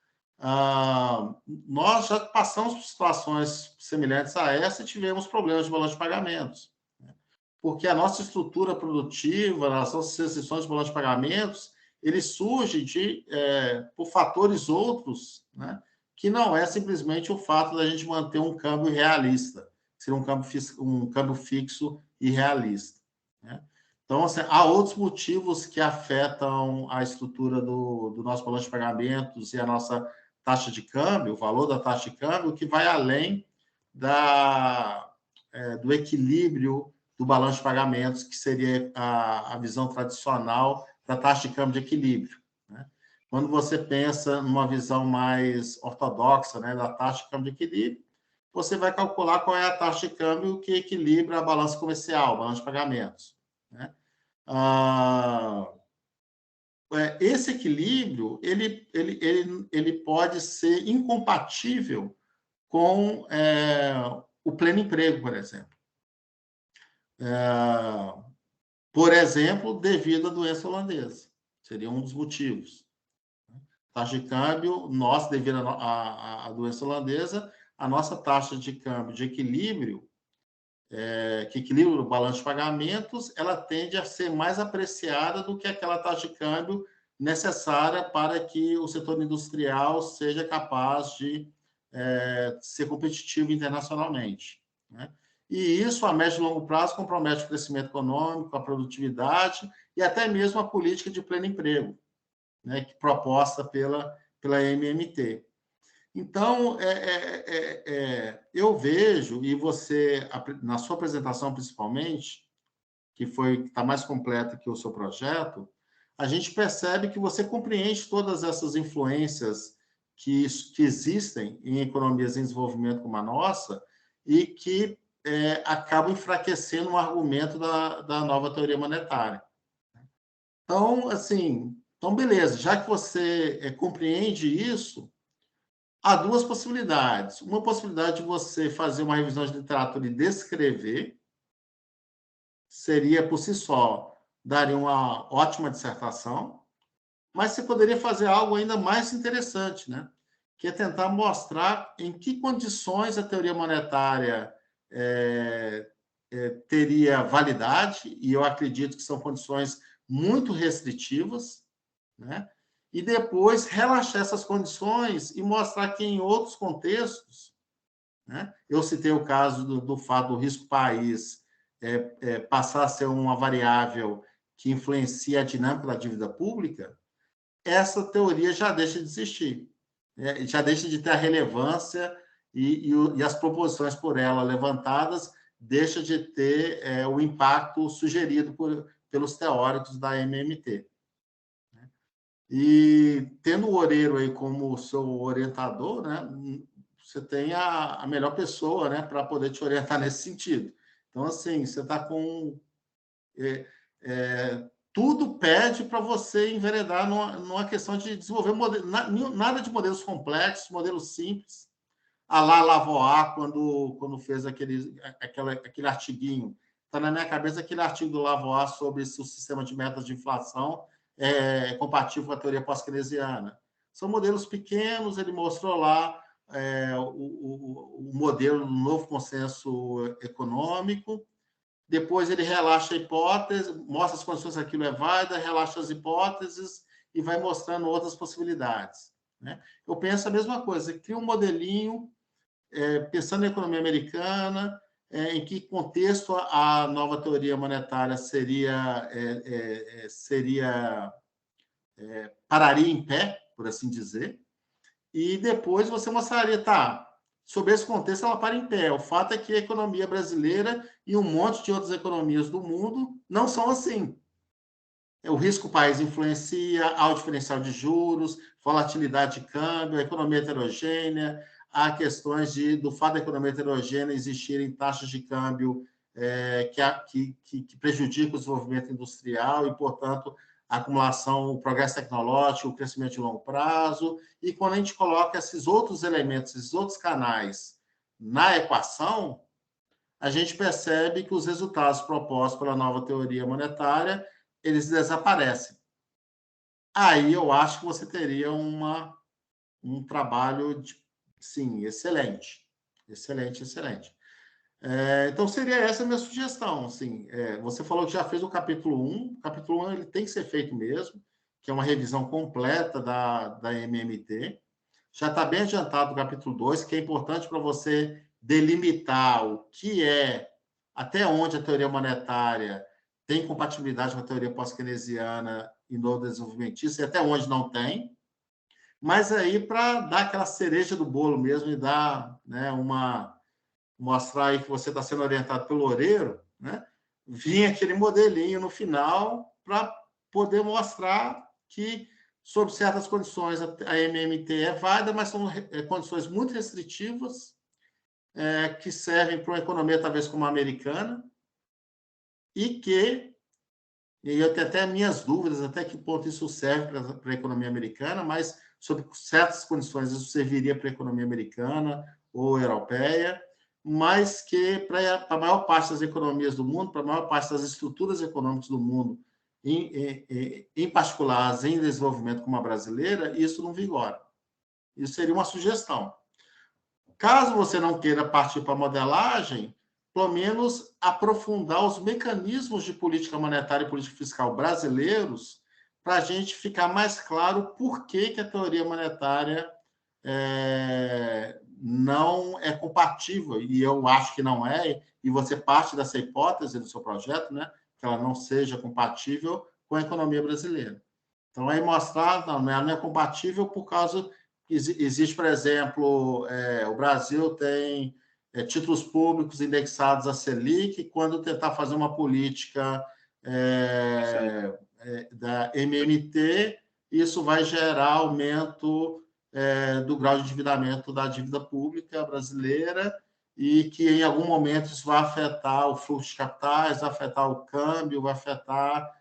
Speaker 3: Nós já passamos por situações semelhantes a essa e tivemos problemas de balanço de pagamentos, né? Porque a nossa estrutura produtiva, as nossas restrições de balanço de pagamentos, ele surge por fatores outros, né? Que não é simplesmente o fato da gente manter um câmbio realista, que seria um câmbio fixo e realista, né? Então, assim, há outros motivos que afetam a estrutura do nosso balanço de pagamentos e a nossa taxa de câmbio, o valor da taxa de câmbio, que vai além do equilíbrio do balanço de pagamentos, que seria a visão tradicional da taxa de câmbio de equilíbrio, né? Quando você pensa numa visão mais ortodoxa, né, da taxa de câmbio de equilíbrio, você vai calcular qual é a taxa de câmbio que equilibra a balança comercial, balanço de pagamentos, né? Esse equilíbrio ele pode ser incompatível com o pleno emprego, por exemplo. Por exemplo, devido à doença holandesa. Seria um dos motivos. Taxa de câmbio, devido à doença holandesa, a nossa taxa de câmbio de equilíbrio, que equilibra o balanço de pagamentos, ela tende a ser mais apreciada do que aquela taxa de câmbio necessária para que o setor industrial seja capaz de ser competitivo internacionalmente, né? E isso, a médio e longo prazo, compromete o crescimento econômico, a produtividade e até mesmo a política de pleno emprego, né, proposta pela MMT. Então, eu vejo, e você, na sua apresentação principalmente, que está mais completa que o seu projeto, a gente percebe que você compreende todas essas influências que existem em economias em desenvolvimento como a nossa e que acabam enfraquecendo o argumento da nova teoria monetária. Então, assim, beleza, já que você compreende isso, há duas possibilidades. Uma possibilidade de você fazer uma revisão de literatura e descrever, seria, por si só, daria uma ótima dissertação, mas você poderia fazer algo ainda mais interessante, né? Que é tentar mostrar em que condições a teoria monetária teria validade, e eu acredito que são condições muito restritivas, né? E depois relaxar essas condições e mostrar que em outros contextos, né? Eu citei o caso do fato do risco país passar a ser uma variável que influencia a dinâmica da dívida pública, essa teoria já deixa de existir, né? Já deixa de ter a relevância e as proposições por ela levantadas deixa de ter o impacto sugerido pelos teóricos da MMT. E tendo o Oreiro aí como seu orientador, né, você tem a melhor pessoa, né, para poder te orientar nesse sentido. Então, assim, você está com... tudo pede para você enveredar numa questão de desenvolver nada de modelos complexos, modelos simples. A lá Lavoie, quando fez aquele artiguinho, está na minha cabeça aquele artigo do Lavoie sobre se o sistema de metas de inflação é compatível com a teoria pós-keynesiana. São modelos pequenos, ele mostrou lá o modelo do novo consenso econômico, depois ele relaxa a hipótese, mostra as condições que aquilo é válido, relaxa as hipóteses e vai mostrando outras possibilidades, né? Eu penso a mesma coisa, cria um modelinho, pensando na economia americana, em que contexto a nova teoria monetária pararia em pé, por assim dizer, e depois você mostraria, tá, sobre esse contexto ela para em pé. O fato é que a economia brasileira e um monte de outras economias do mundo não são assim. O risco país influencia, há o diferencial de juros, volatilidade de câmbio, a economia heterogênea, há questões do fato da economia heterogênea existirem taxas de câmbio que prejudicam o desenvolvimento industrial e, portanto, a acumulação, o progresso tecnológico, o crescimento de longo prazo. E quando a gente coloca esses outros elementos, esses outros canais na equação, a gente percebe que os resultados propostos pela nova teoria monetária, eles desaparecem. Aí eu acho que você teria um trabalho, sim, excelente. Excelente, excelente. Então, seria essa a minha sugestão. Assim, você falou que já fez o capítulo 1. O capítulo 1 ele tem que ser feito mesmo, que é uma revisão completa da MMT. Já está bem adiantado o capítulo 2, que é importante para você delimitar o que até onde a teoria monetária tem compatibilidade com a teoria pós-keynesiana e no desenvolvimentista, e até onde não tem. Mas aí, para dar aquela cereja do bolo mesmo e dar, né, mostrar aí que você está sendo orientado pelo Oreiro, né, vinha aquele modelinho no final para poder mostrar que, sob certas condições, a MMT é válida, mas são condições muito restritivas, que servem para uma economia talvez como a americana, e eu tenho até minhas dúvidas até que ponto isso serve para a economia americana, mas sob certas condições isso serviria para a economia americana ou europeia, mas que para a maior parte das economias do mundo, para a maior parte das estruturas econômicas do mundo, em particular as em desenvolvimento como a brasileira, isso não vigora. Isso seria uma sugestão. Caso você não queira partir para a modelagem, pelo menos aprofundar os mecanismos de política monetária e política fiscal brasileiros para a gente ficar mais claro por que a teoria monetária não é compatível, e eu acho que não é, e você parte dessa hipótese do seu projeto, né, que ela não seja compatível com a economia brasileira. Então, aí mostrar, não, ela não é compatível por causa que existe, por exemplo, o Brasil tem títulos públicos indexados a Selic, quando tentar fazer uma política da MMT, isso vai gerar aumento do grau de endividamento da dívida pública brasileira e que, em algum momento, isso vai afetar o fluxo de capitais, vai afetar o câmbio, vai afetar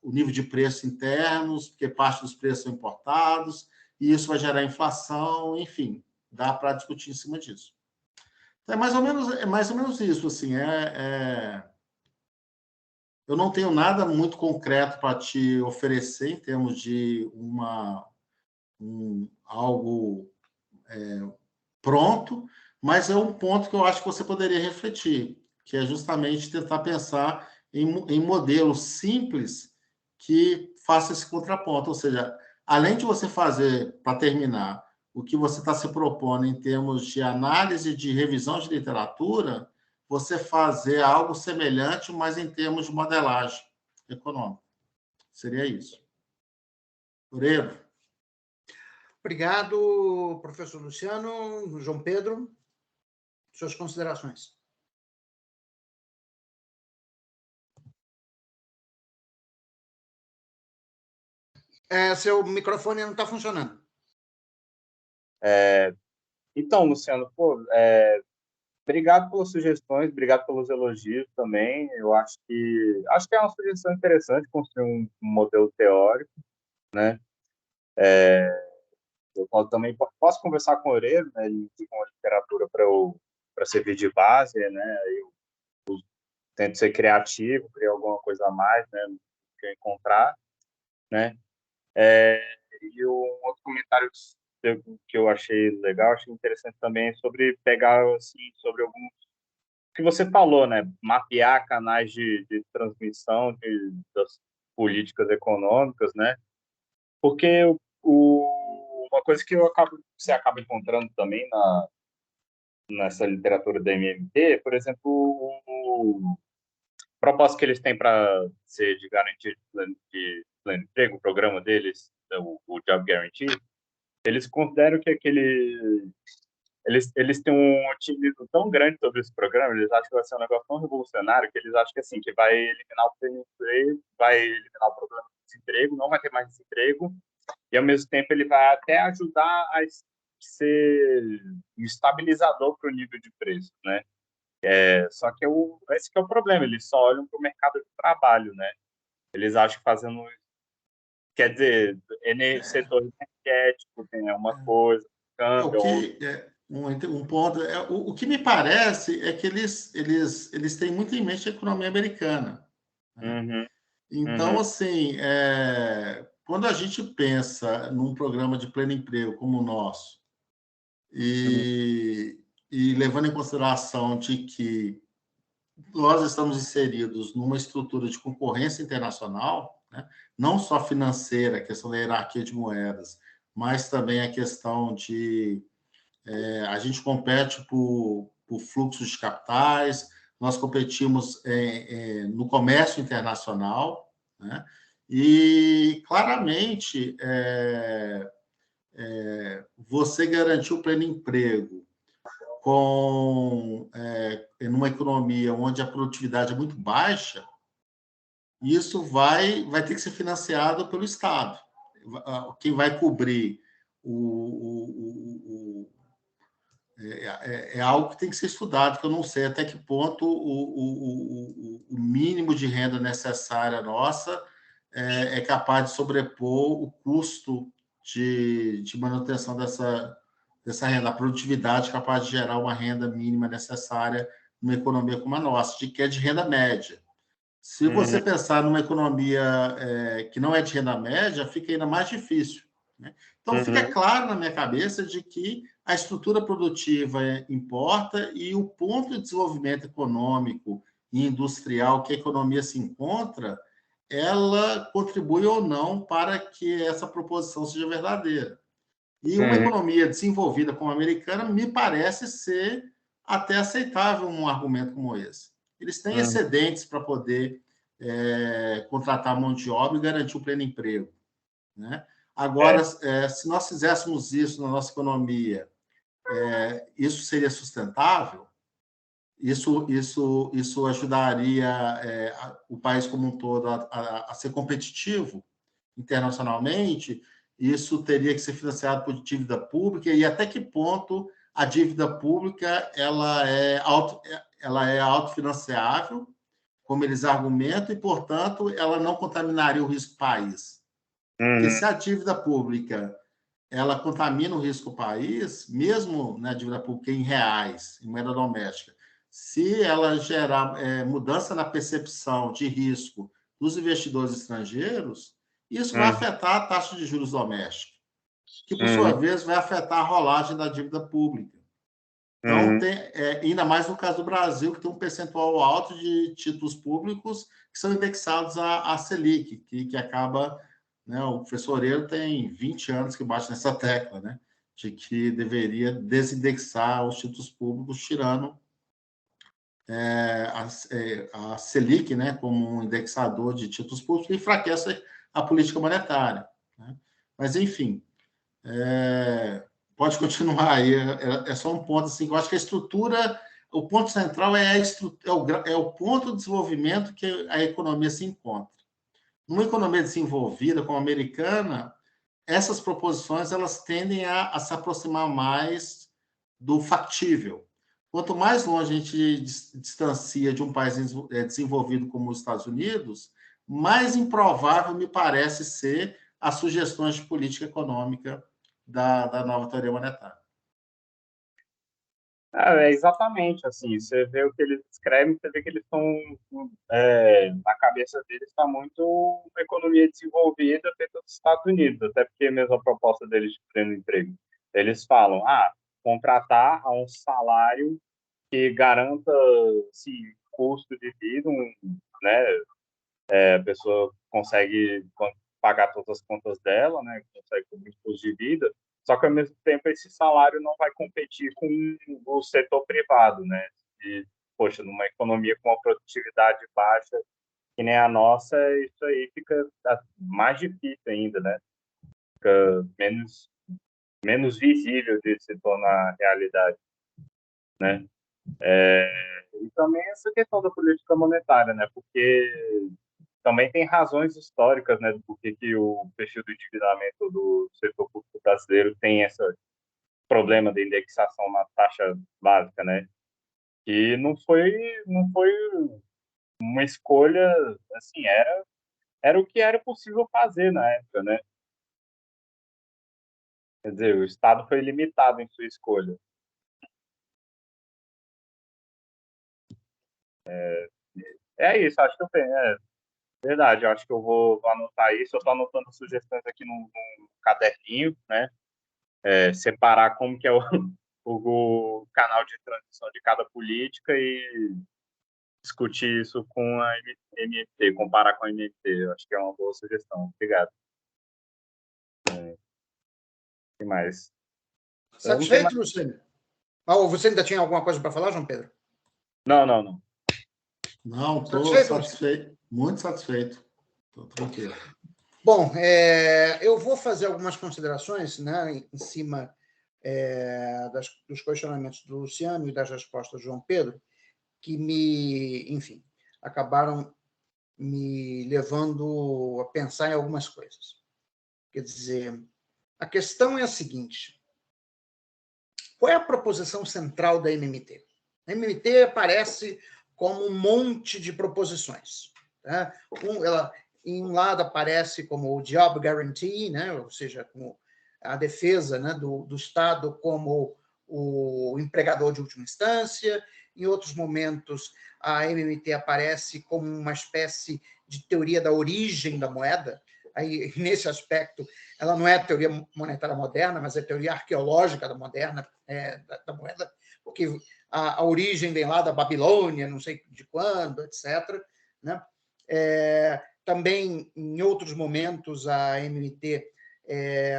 Speaker 3: o nível de preço internos, porque parte dos preços são importados, e isso vai gerar inflação, enfim, dá para discutir em cima disso. Então, é mais ou menos isso, assim, eu não tenho nada muito concreto para te oferecer em termos de algo pronto, mas é um ponto que eu acho que você poderia refletir, que é justamente tentar pensar em modelos simples que façam esse contraponto. Ou seja, além de você fazer, para terminar, o que você está se propondo em termos de análise de revisão de literatura, você fazer algo semelhante, mas em termos de modelagem econômica. Seria isso. Loureiro.
Speaker 2: Obrigado, professor Luciano. João Pedro, suas considerações. Seu microfone não está funcionando.
Speaker 1: Então, Luciano, obrigado pelas sugestões, obrigado pelos elogios também. Eu acho que é uma sugestão interessante construir um modelo teórico, né? Eu também posso conversar com o Oreiro, né? Ele indica uma literatura para servir de base, né? Eu tento ser criativo, criar alguma coisa a mais, né? Que eu encontrar, né? E um outro comentário que eu achei legal, achei interessante também, sobre pegar, assim, sobre alguns que você falou, né? Mapear canais de transmissão das políticas econômicas, né? Porque uma coisa que você acaba encontrando também nessa literatura da MMT, por exemplo, o propósito que eles têm para ser de garantia de pleno emprego, o programa deles, o Job Guarantee, eles consideram que eles têm um otimismo tão grande sobre esse programa, eles acham que vai ser um negócio tão revolucionário, que eles acham que, assim, que vai eliminar o pleno emprego, vai eliminar o problema do desemprego, não vai ter mais desemprego, e, ao mesmo tempo, ele vai até ajudar a ser um estabilizador para o nível de preço, né? Só que esse que é o problema, eles só olham para o mercado de trabalho, né? Eles acham que fazendo... Quer dizer, setor energético tem uma coisa, câmbio...
Speaker 3: Um ponto, o que me parece é que eles têm muito em mente a economia americana. Né?
Speaker 1: Uhum,
Speaker 3: Então, assim, quando a gente pensa num programa de pleno emprego como o nosso, e levando em consideração de que nós estamos inseridos numa estrutura de concorrência internacional, né? Não só financeira, a questão da hierarquia de moedas, mas também a questão de a gente compete por fluxos de capitais, nós competimos no comércio internacional, né? E, claramente, você garantir o pleno emprego numa economia onde a produtividade é muito baixa, isso vai ter que ser financiado pelo Estado. Quem vai cobrir é algo que tem que ser estudado, que eu não sei até que ponto o mínimo de renda necessária nossa é capaz de sobrepor o custo de manutenção dessa renda, a produtividade capaz de gerar uma renda mínima necessária numa economia como a nossa, que é de renda média. Se você pensar numa economia que não é de renda média, fica ainda mais difícil. Né? Então, fica claro na minha cabeça de que a estrutura produtiva importa e o ponto de desenvolvimento econômico e industrial que a economia se encontra, ela contribui ou não para que essa proposição seja verdadeira. E uma economia desenvolvida como a americana me parece ser até aceitável um argumento como esse. Eles têm excedentes para poder contratar mão de obra e garantir o pleno emprego. Né? Agora, se nós fizéssemos isso na nossa economia, isso seria sustentável? Isso ajudaria o país como um todo a ser competitivo internacionalmente. Isso teria que ser financiado por dívida pública, e até que ponto a dívida pública ela é autofinanciável, como eles argumentam, e, portanto, ela não contaminaria o risco do país. Porque se a dívida pública ela contamina o risco do país, mesmo na dívida pública em reais, em moeda doméstica, se ela gerar mudança na percepção de risco dos investidores estrangeiros, isso vai afetar a taxa de juros doméstica, que, por sua vez, vai afetar a rolagem da dívida pública. Então, ainda mais no caso do Brasil, que tem um percentual alto de títulos públicos que são indexados à Selic, que acaba... Né, o professor Oreiro tem 20 anos que bate nessa tecla, né, de que deveria desindexar os títulos públicos, tirando a Selic, né, como um indexador de títulos públicos, que enfraquece a política monetária. Né? Mas, enfim, pode continuar aí. É só um ponto assim, que eu acho que a estrutura, o ponto central é o ponto de desenvolvimento que a economia se encontra. Numa economia desenvolvida como a americana, essas proposições elas tendem a se aproximar mais do factível. Quanto mais longe a gente distancia de um país desenvolvido como os Estados Unidos, mais improvável me parece ser as sugestões de política econômica da nova teoria monetária.
Speaker 1: Exatamente, assim, você vê o que eles escrevem, você vê que eles estão, na cabeça deles está muito uma economia desenvolvida feita dos Estados Unidos, até porque mesmo a proposta deles de pleno emprego, eles falam, contratar a um salário que garanta, assim, custo de vida, né, a pessoa consegue pagar todas as contas dela, né, consegue cobrir o custo de vida, só que, ao mesmo tempo, esse salário não vai competir com o setor privado, né? E, poxa, numa economia com uma produtividade baixa, que nem a nossa, isso aí fica mais difícil ainda, né? Fica menos visível de se tornar realidade, né? E também essa questão da política monetária, né? Porque também tem razões históricas, né? Do porquê que o perfil do endividamento do setor público brasileiro tem esse problema de indexação na taxa básica, né? E não foi uma escolha, assim, era o que era possível fazer na época, né? Quer dizer, o Estado foi limitado em sua escolha. Isso, acho que verdade, eu acho que eu vou anotar isso, eu estou anotando sugestões aqui num caderninho, né? Separar como que é o canal de transição de cada política e discutir isso com a MMT, comparar com a MMT. Eu acho que é uma boa sugestão. Obrigado. O que mais?
Speaker 2: Satisfeito, Luciano? Você ainda tinha alguma coisa para falar, João Pedro?
Speaker 1: Não.
Speaker 3: Não, estou satisfeito. Muito satisfeito. Estou tranquilo.
Speaker 2: Bom, eu vou fazer algumas considerações, né, em cima dos questionamentos do Luciano e das respostas do João Pedro, que enfim, acabaram me levando a pensar em algumas coisas. Quer dizer, a questão é a seguinte: qual é a proposição central da MMT? A MMT aparece como um monte de proposições. Tá? Em um lado aparece como o Job Guarantee, né? Ou seja, como a defesa, né, do Estado como o empregador de última instância. Em outros momentos, a MMT aparece como uma espécie de teoria da origem da moeda. Aí, nesse aspecto, ela não é teoria monetária moderna, mas é teoria arqueológica da moeda, porque a origem vem lá da Babilônia, não sei de quando, etc. Né? Também, em outros momentos, a MMT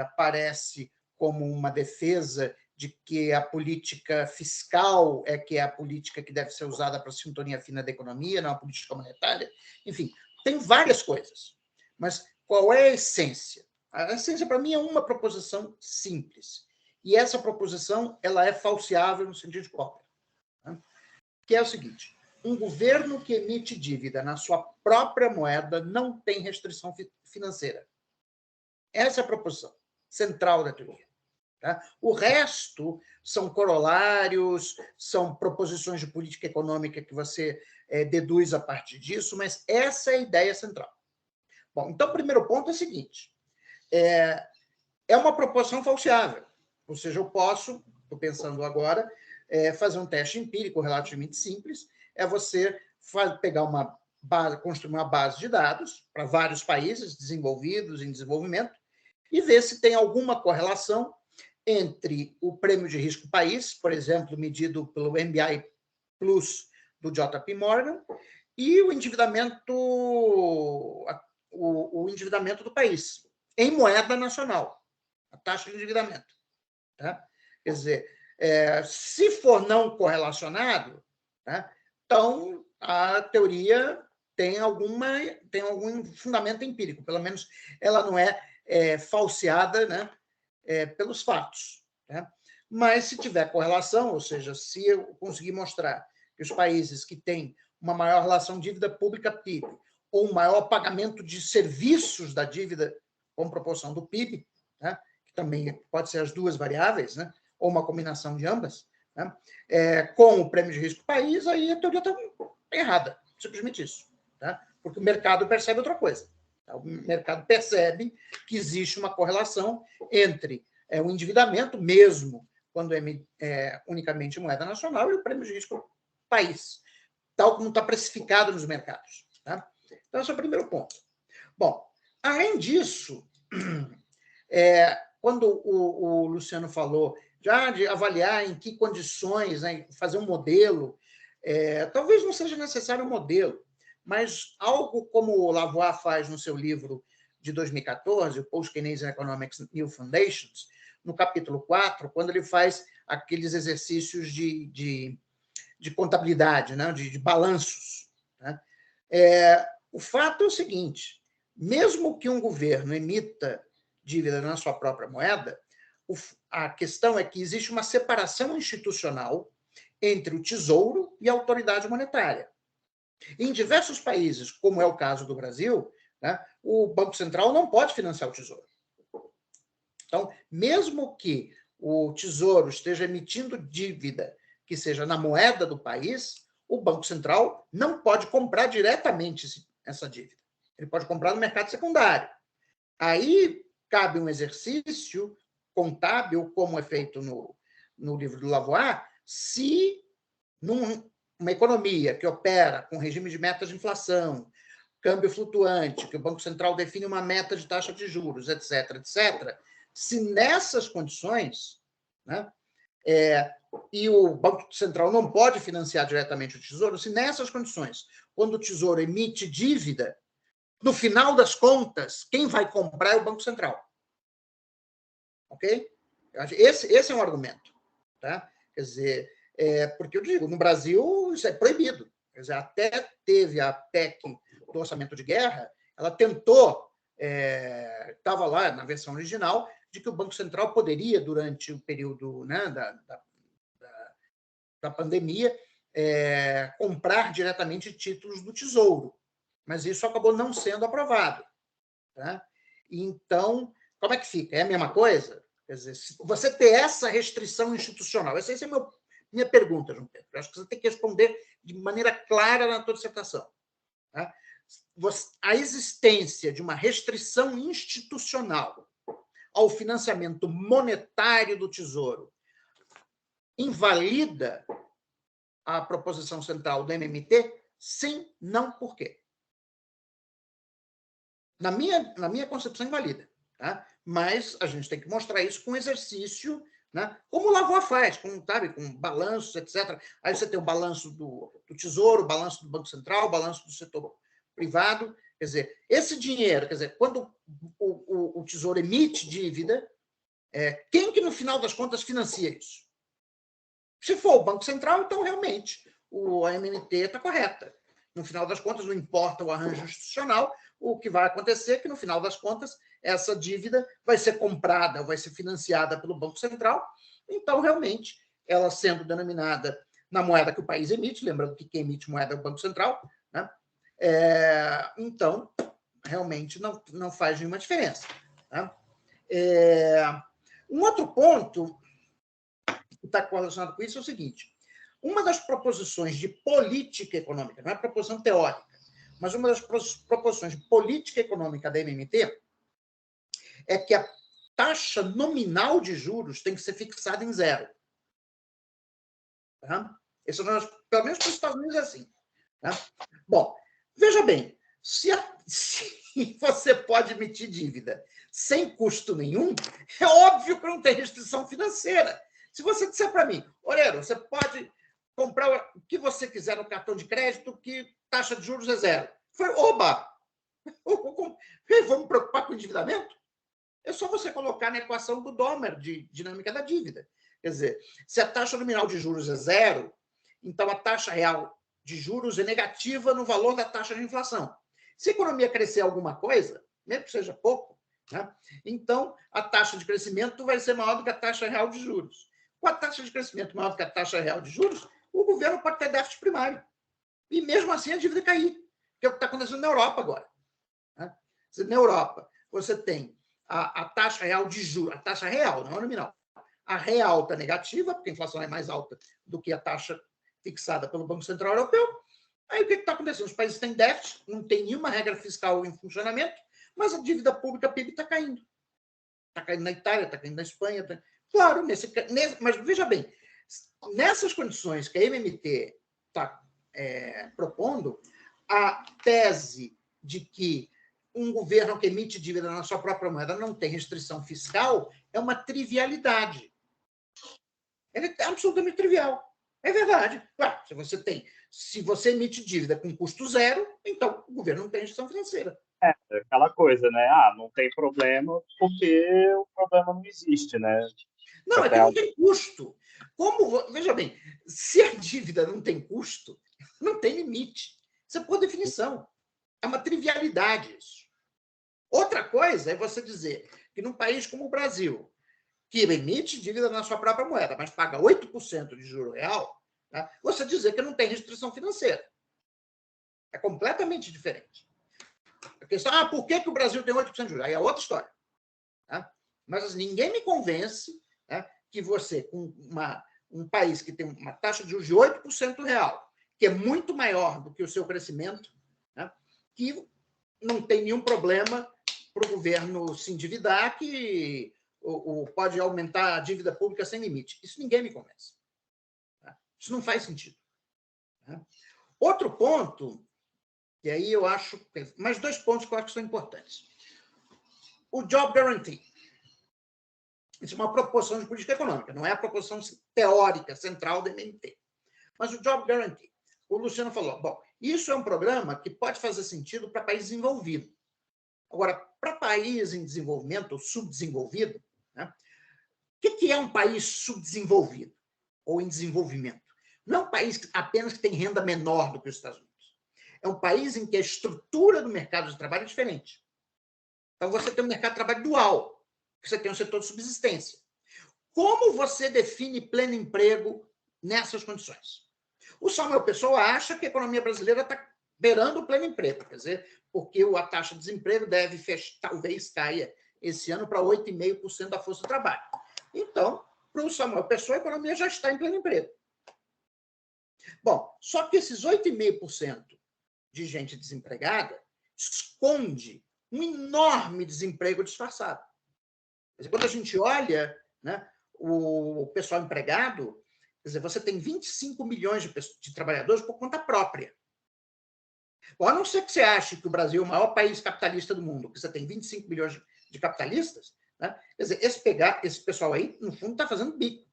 Speaker 2: aparece como uma defesa de que a política fiscal que é a política que deve ser usada para a sintonia fina da economia, não a política monetária. Enfim, tem várias coisas. Mas qual é a essência? A essência, para mim, é uma proposição simples. E essa proposição ela é falseável no sentido de cópia. que é o seguinte: um governo que emite dívida na sua própria moeda não tem restrição financeira. Essa é a proposição central da teoria. Tá? O resto são corolários, são proposições de política econômica que você deduz a partir disso, mas essa é a ideia central. Bom, então o primeiro ponto é o seguinte: é uma proposição falseável, ou seja, eu posso, estou pensando agora, fazer um teste empírico relativamente simples, é você pegar uma base, construir uma base de dados para vários países desenvolvidos, em desenvolvimento, e ver se tem alguma correlação entre o prêmio de risco país, por exemplo, medido pelo MBI Plus do JP Morgan, e o endividamento, o endividamento do país, em moeda nacional, a taxa de endividamento. Tá? Quer dizer, se for não correlacionado, tá? Então a teoria tem algum fundamento empírico, pelo menos ela não é falseada, né, pelos fatos. Tá? Mas se tiver correlação, ou seja, se eu conseguir mostrar que os países que têm uma maior relação dívida pública-PIB ou um maior pagamento de serviços da dívida com proporção do PIB, tá? Que também pode ser as duas variáveis, né? Ou uma combinação de ambas, né? Com o prêmio de risco país, aí a teoria está errada, simplesmente isso. Tá? Porque o mercado percebe outra coisa. Tá? O mercado percebe que existe uma correlação entre o endividamento, mesmo quando é unicamente moeda nacional, e o prêmio de risco país, tal como está precificado nos mercados. Tá? Então, esse é o primeiro ponto. Bom, além disso, quando o Luciano falou já de avaliar em que condições, né, fazer um modelo, talvez não seja necessário um modelo, mas algo como o Lavoie faz no seu livro de 2014, o Post-Keynesian Economics New Foundations, no capítulo 4, quando ele faz aqueles exercícios de contabilidade, né, de balanços. Né? O fato é o seguinte: mesmo que um governo emita dívida na sua própria moeda, a questão é que existe uma separação institucional entre o Tesouro e a autoridade monetária. Em diversos países, como é o caso do Brasil, né, o Banco Central não pode financiar o Tesouro. Então, mesmo que o Tesouro esteja emitindo dívida que seja na moeda do país, o Banco Central não pode comprar diretamente essa dívida. Ele pode comprar no mercado secundário. Aí cabe um exercício contábil, como é feito no livro do Lavoie, se numa economia que opera com regime de metas de inflação, câmbio flutuante, que o Banco Central define uma meta de taxa de juros, etc., etc., se nessas condições, né, e o Banco Central não pode financiar diretamente o Tesouro, se nessas condições, quando o Tesouro emite dívida, no final das contas, quem vai comprar é o Banco Central. Ok? Esse é um argumento. Tá? Quer dizer, porque eu digo, no Brasil isso é proibido. Quer dizer, até teve a PEC do orçamento de guerra, ela tentou, estava lá na versão original, de que o Banco Central poderia, durante o período, né, da pandemia, comprar diretamente títulos do Tesouro. Mas isso acabou não sendo aprovado. Tá? Então, como é que fica? É a mesma coisa? Quer dizer, se você ter essa restrição institucional, essa é a minha pergunta, João Pedro. Eu acho que você tem que responder de maneira clara na tua dissertação. Tá? A existência de uma restrição institucional ao financiamento monetário do Tesouro invalida a proposição central do MMT? Sim, não, por quê? Na minha concepção, invalida. Tá? Mas a gente tem que mostrar isso com exercício, né? Como o Lavoie faz, com balanços, etc. Aí você tem o balanço do Tesouro, o balanço do Banco Central, o balanço do setor privado. Quer dizer, esse dinheiro, quer dizer, quando o Tesouro emite dívida, quem que, no final das contas, financia isso? Se for o Banco Central, então, realmente, a MMT está correta. No final das contas, não importa o arranjo institucional, o que vai acontecer é que, no final das contas, essa dívida vai ser comprada, vai ser financiada pelo Banco Central. Então, realmente, ela sendo denominada na moeda que o país emite, lembrando que quem emite moeda é o Banco Central, né? Então, realmente não faz nenhuma diferença. Né? Um outro ponto que está relacionado com isso é o seguinte: uma das proposições de política econômica, não é proposição teórica, mas uma das proposições de política econômica da MMT é que a taxa nominal de juros tem que ser fixada em 0. Tá? Isso, pelo menos para os Estados Unidos é assim. Tá? Bom, veja bem, se você pode emitir dívida sem custo nenhum, é óbvio que não tem restrição financeira. Se você disser para mim, Oreiro, você pode comprar o que você quiser no cartão de crédito, que taxa de juros é 0. Foi, oba! Vamos me preocupar com o endividamento? É só você colocar na equação do Domer, de dinâmica da dívida. Quer dizer, se a taxa nominal de juros é 0, então a taxa real de juros é negativa no valor da taxa de inflação. Se a economia crescer alguma coisa, mesmo que seja pouco, né, então a taxa de crescimento vai ser maior do que a taxa real de juros. Com a taxa de crescimento maior do que a taxa real de juros, o governo pode ter déficit primário. E mesmo assim a dívida cair, que é o que está acontecendo na Europa agora. Né? Na Europa, você tem a taxa real de juros, a taxa real, não a nominal. A real está negativa, porque a inflação é mais alta do que a taxa fixada pelo Banco Central Europeu. Aí o que está acontecendo? Os países têm déficit, não tem nenhuma regra fiscal em funcionamento, mas a dívida pública, a PIB, está caindo. Está caindo na Itália, está caindo na Espanha. Claro, mas veja bem, nessas condições que a MMT está propondo, a tese de que um governo que emite dívida na sua própria moeda não tem restrição fiscal é uma trivialidade. Ele é absolutamente trivial. É verdade. Ué, se você emite dívida com custo 0, então o governo não tem restrição financeira.
Speaker 1: É aquela coisa, né? Não tem problema porque o problema não existe, né?
Speaker 2: Não, é que não tem custo. Veja bem, se a dívida não tem custo, não tem limite. Isso é por definição. É uma trivialidade isso. Outra coisa é você dizer que num país como o Brasil, que emite dívida na sua própria moeda, mas paga 8% de juro real, né, você dizer que não tem restrição financeira. É completamente diferente. A questão, por que o Brasil tem 8% de juros? Aí é outra história. Né? Mas assim, ninguém me convence, né, que você, com um país que tem uma taxa de juros de 8% real, que é muito maior do que o seu crescimento, né, que não tem nenhum problema para o governo se endividar, que pode aumentar a dívida pública sem limite. Isso ninguém me convence. Né? Isso não faz sentido. Né? Outro ponto, e aí eu acho... Mais 2 pontos que eu acho que são importantes. O Job Guarantee. Isso é uma proposição de política econômica, não é a proposição teórica central do MMT. Mas o Job Guarantee. O Luciano falou, bom, isso é um programa que pode fazer sentido para país desenvolvido. Agora, para país em desenvolvimento ou subdesenvolvido, né, o que é um país subdesenvolvido ou em desenvolvimento? Não é um país apenas que tem renda menor do que os Estados Unidos. É um país em que a estrutura do mercado de trabalho é diferente. Então, você tem um mercado de trabalho dual, você tem um setor de subsistência. Como você define pleno emprego nessas condições? O Samuel Pessoa acha que a economia brasileira está beirando o pleno emprego, quer dizer, porque a taxa de desemprego talvez caia esse ano para 8,5% da força do trabalho. Então, para o Samuel Pessoa, a economia já está em pleno emprego. Bom, só que esses 8,5% de gente desempregada esconde um enorme desemprego disfarçado. Quer dizer, quando a gente olha, né, o pessoal empregado, quer dizer, você tem 25 milhões de trabalhadores por conta própria. Bom, a não ser que você ache que o Brasil é o maior país capitalista do mundo, que você tem 25 milhões de capitalistas, né? Quer dizer, esse pessoal aí, no fundo, está fazendo bico.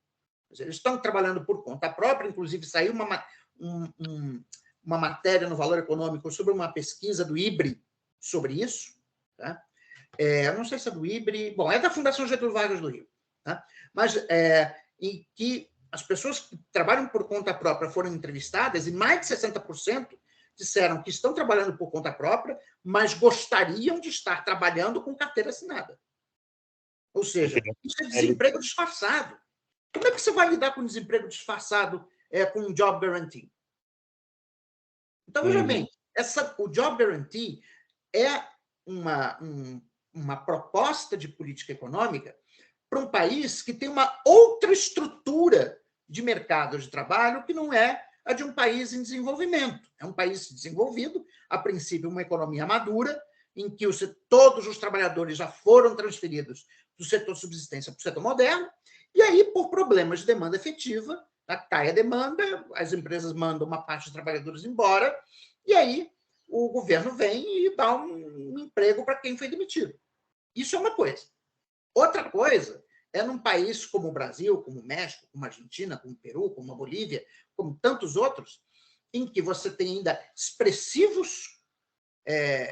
Speaker 2: Quer dizer, eles estão trabalhando por conta própria, inclusive saiu uma matéria no Valor Econômico sobre uma pesquisa do IBRE sobre isso. Tá? Eu não sei se é do IBRE, bom, é da Fundação Getúlio Vargas do Rio, tá? Mas em que as pessoas que trabalham por conta própria foram entrevistadas e mais de 60% disseram que estão trabalhando por conta própria, mas gostariam de estar trabalhando com carteira assinada. Ou seja, isso é desemprego disfarçado. Como é que você vai lidar com desemprego disfarçado com o Job Guarantee. Então, veja bem, o Job Guarantee é uma proposta de política econômica para um país que tem uma outra estrutura de mercado de trabalho que não é a de um país em desenvolvimento. É um país desenvolvido, a princípio, uma economia madura, em que todos os trabalhadores já foram transferidos do setor de subsistência para o setor moderno, e aí, por problemas de demanda efetiva, cai a demanda, as empresas mandam uma parte dos trabalhadores embora, e aí o governo vem e dá um emprego para quem foi demitido. Isso é uma coisa. Outra coisa é num país como o Brasil, como o México, como a Argentina, como o Peru, como a Bolívia, como tantos outros, em que você tem ainda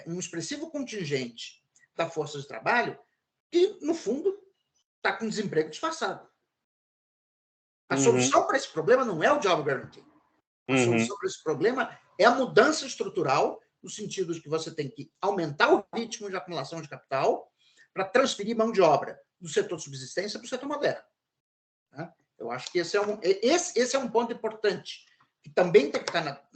Speaker 2: um expressivo contingente da força de trabalho que, no fundo, está com desemprego disfarçado. A solução para esse problema não é o Job Guarantee. A solução para esse problema é a mudança estrutural, no sentido de que você tem que aumentar o ritmo de acumulação de capital para transferir mão de obra do setor de subsistência para o setor moderno. Eu acho que esse é um ponto importante, que também tem que estar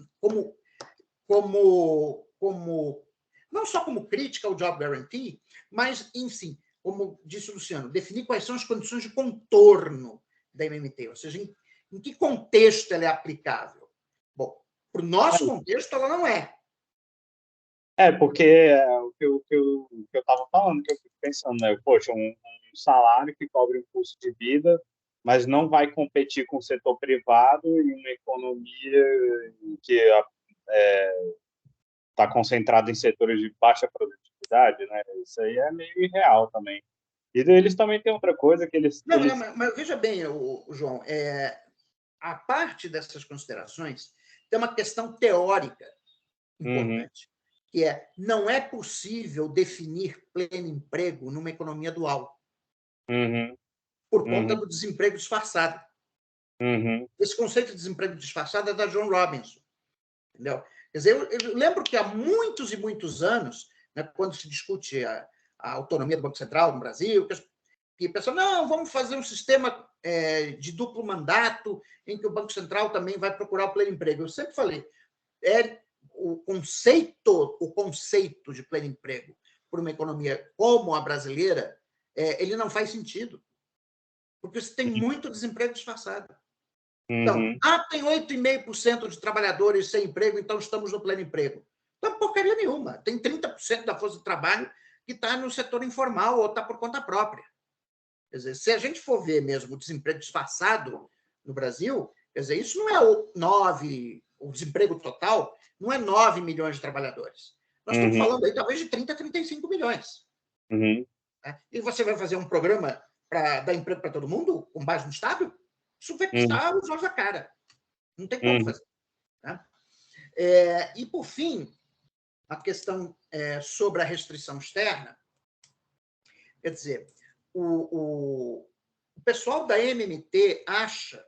Speaker 2: não só como crítica ao Job Guarantee, mas, enfim, como disse o Luciano, definir quais são as condições de contorno da MMT, ou seja, em que contexto ela é aplicável. Bom, para o nosso contexto, ela não é.
Speaker 1: Porque o que eu estava falando, que eu fico pensando, né? Poxa, um salário que cobre um custo de vida, mas não vai competir com o setor privado em uma economia que está concentrada em setores de baixa produtividade, né? Isso aí é meio irreal também. E eles também têm outra coisa que eles...
Speaker 2: Mas veja bem, João, a parte dessas considerações tem uma questão teórica importante, que não é possível definir pleno emprego numa economia dual, por conta do desemprego disfarçado. Esse conceito de desemprego disfarçado é da John Robinson. Entendeu? Quer dizer, eu lembro que há muitos e muitos anos, né, quando se discute a autonomia do Banco Central no Brasil, que o pessoal, não, vamos fazer um sistema de duplo mandato, em que o Banco Central também vai procurar o pleno emprego. Eu sempre falei, o conceito de pleno emprego por uma economia como a brasileira, ele não faz sentido, porque você tem muito desemprego disfarçado. Então, tem 8,5% de trabalhadores sem emprego, então estamos no pleno emprego. Não, porcaria nenhuma. Tem 30% da força de trabalho que está no setor informal ou está por conta própria. Quer dizer, se a gente for ver mesmo o desemprego disfarçado no Brasil, quer dizer, isso não é o desemprego total, não é 9 milhões de trabalhadores. Nós estamos falando aí talvez de 30 a 35 milhões. Né? E você vai fazer um programa para dar emprego para todo mundo, com base no Estado? Isso vai custar os olhos da cara. Não tem como fazer. Né? E, por fim, a questão sobre a restrição externa, quer dizer, o pessoal da MMT acha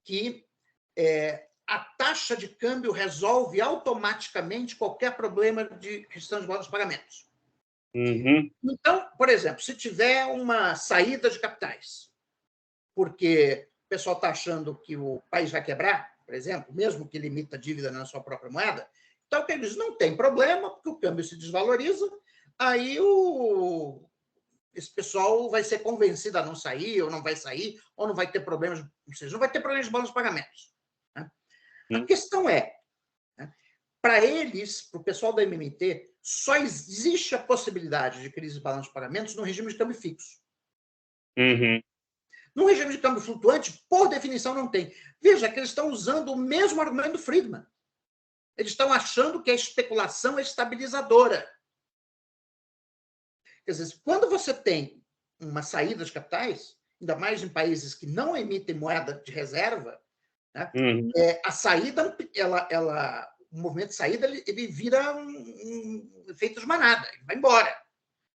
Speaker 2: que a taxa de câmbio resolve automaticamente qualquer problema de restrição de balanço de pagamentos. Então, por exemplo, se tiver uma saída de capitais, porque o pessoal está achando que o país vai quebrar, por exemplo, mesmo que limita a dívida na sua própria moeda, então eles não tem problema, porque o câmbio se desvaloriza, aí esse pessoal vai ser convencido a não sair, ou não vai sair, ou não vai ter problemas, ou seja, não vai ter problemas de balanço de pagamentos. Né? A questão para eles, para o pessoal da MMT, só existe a possibilidade de crise de balanço de pagamentos no regime de câmbio fixo. No regime de câmbio flutuante, por definição, não tem. Veja que eles estão usando o mesmo argumento do Friedman. Eles estão achando que a especulação é estabilizadora. Quer dizer, quando você tem uma saída de capitais, ainda mais em países que não emitem moeda de reserva, né, a saída, o movimento de saída, ele vira um efeito de manada, ele vai embora.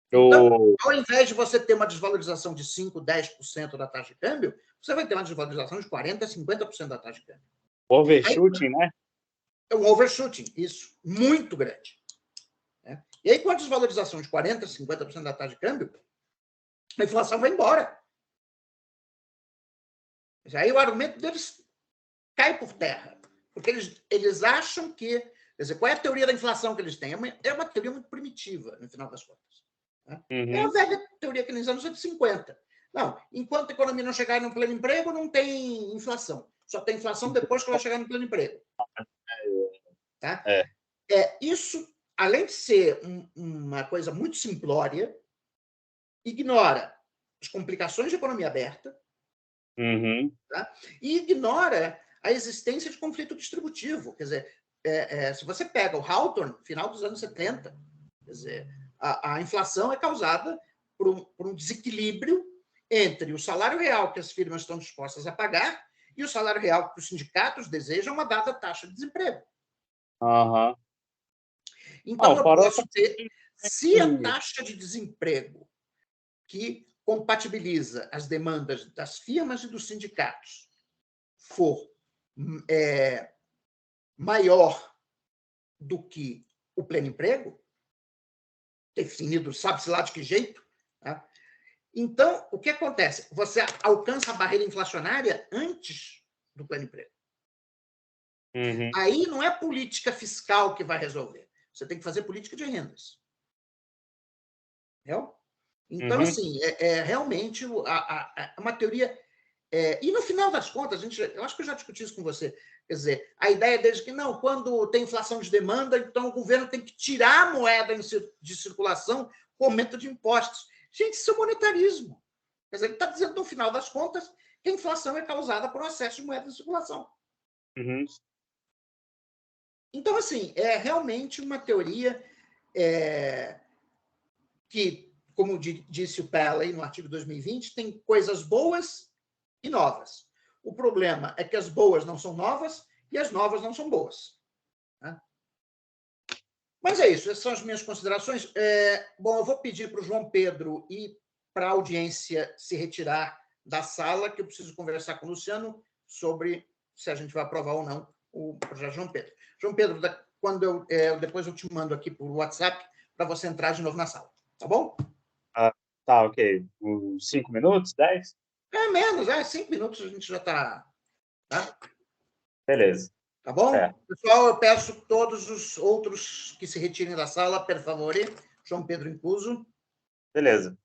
Speaker 2: Então, ao invés de você ter uma desvalorização de 5%, 10% da taxa de câmbio, você vai ter uma desvalorização de 40%, 50% da taxa de câmbio.
Speaker 1: Overshooting, né?
Speaker 2: É um overshooting, isso, muito grande. Né? E aí, com a desvalorização de 40%, 50% da taxa de câmbio, a inflação vai embora. Aí o argumento deles cai por terra. Porque eles acham que... Quer dizer, qual é a teoria da inflação que eles têm? É uma teoria muito primitiva, no final das contas. Né? É a velha teoria que nos anos 50. Não, enquanto a economia não chegar no pleno emprego, não tem inflação. Só tem inflação depois que ela chegar no pleno emprego. Tá? Isso, além de ser uma coisa muito simplória, ignora as complicações de economia aberta, tá? E ignora a existência de conflito distributivo. Quer dizer, se você pega o Hawthorne, final dos anos 70, quer dizer, a inflação é causada por um desequilíbrio entre o salário real que as firmas estão dispostas a pagar e o salário real que os sindicatos desejam, uma dada taxa de desemprego. Então, eu posso ter, se a taxa de desemprego que compatibiliza as demandas das firmas e dos sindicatos for maior do que o pleno emprego, definido, sabe-se lá de que jeito, tá? Então, o que acontece? Você alcança a barreira inflacionária antes do pleno emprego. Aí não é política fiscal que vai resolver. Você tem que fazer política de rendas. Entendeu? Então, assim, realmente uma teoria... e, no final das contas, eu acho que eu já discuti isso com você. Quer dizer, a ideia deles que, não, quando tem inflação de demanda, então o governo tem que tirar a moeda de circulação com aumento de impostos. Gente, isso é monetarismo. Quer dizer, ele está dizendo, no final das contas, que a inflação é causada por um excesso de moeda em circulação. Então, assim, é realmente uma teoria que, como disse o Pelley no artigo 2020, tem coisas boas e novas. O problema é que as boas não são novas e as novas não são boas. Né? Mas é isso, essas são as minhas considerações. Bom, eu vou pedir para o João Pedro e para a audiência se retirar da sala, que eu preciso conversar com o Luciano sobre se a gente vai aprovar ou não o projeto João Pedro. João Pedro, quando depois eu te mando aqui por WhatsApp para você entrar de novo na sala. Tá bom?
Speaker 1: Tá, ok. 5 minutos, 10?
Speaker 2: Menos, 5 minutos a gente já está... Tá?
Speaker 1: Beleza.
Speaker 2: Tá bom?
Speaker 1: Certo.
Speaker 2: Pessoal, eu peço todos os outros que se retirem da sala, por favor. João Pedro incluso.
Speaker 1: Beleza.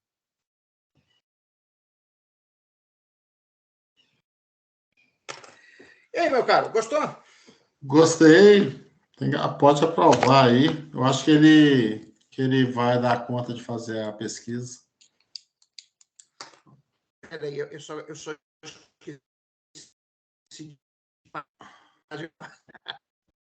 Speaker 2: E aí, meu caro, gostou?
Speaker 3: Gostei. Pode aprovar aí. Eu acho que ele vai dar conta de fazer a pesquisa.
Speaker 2: Peraí, eu só esqueci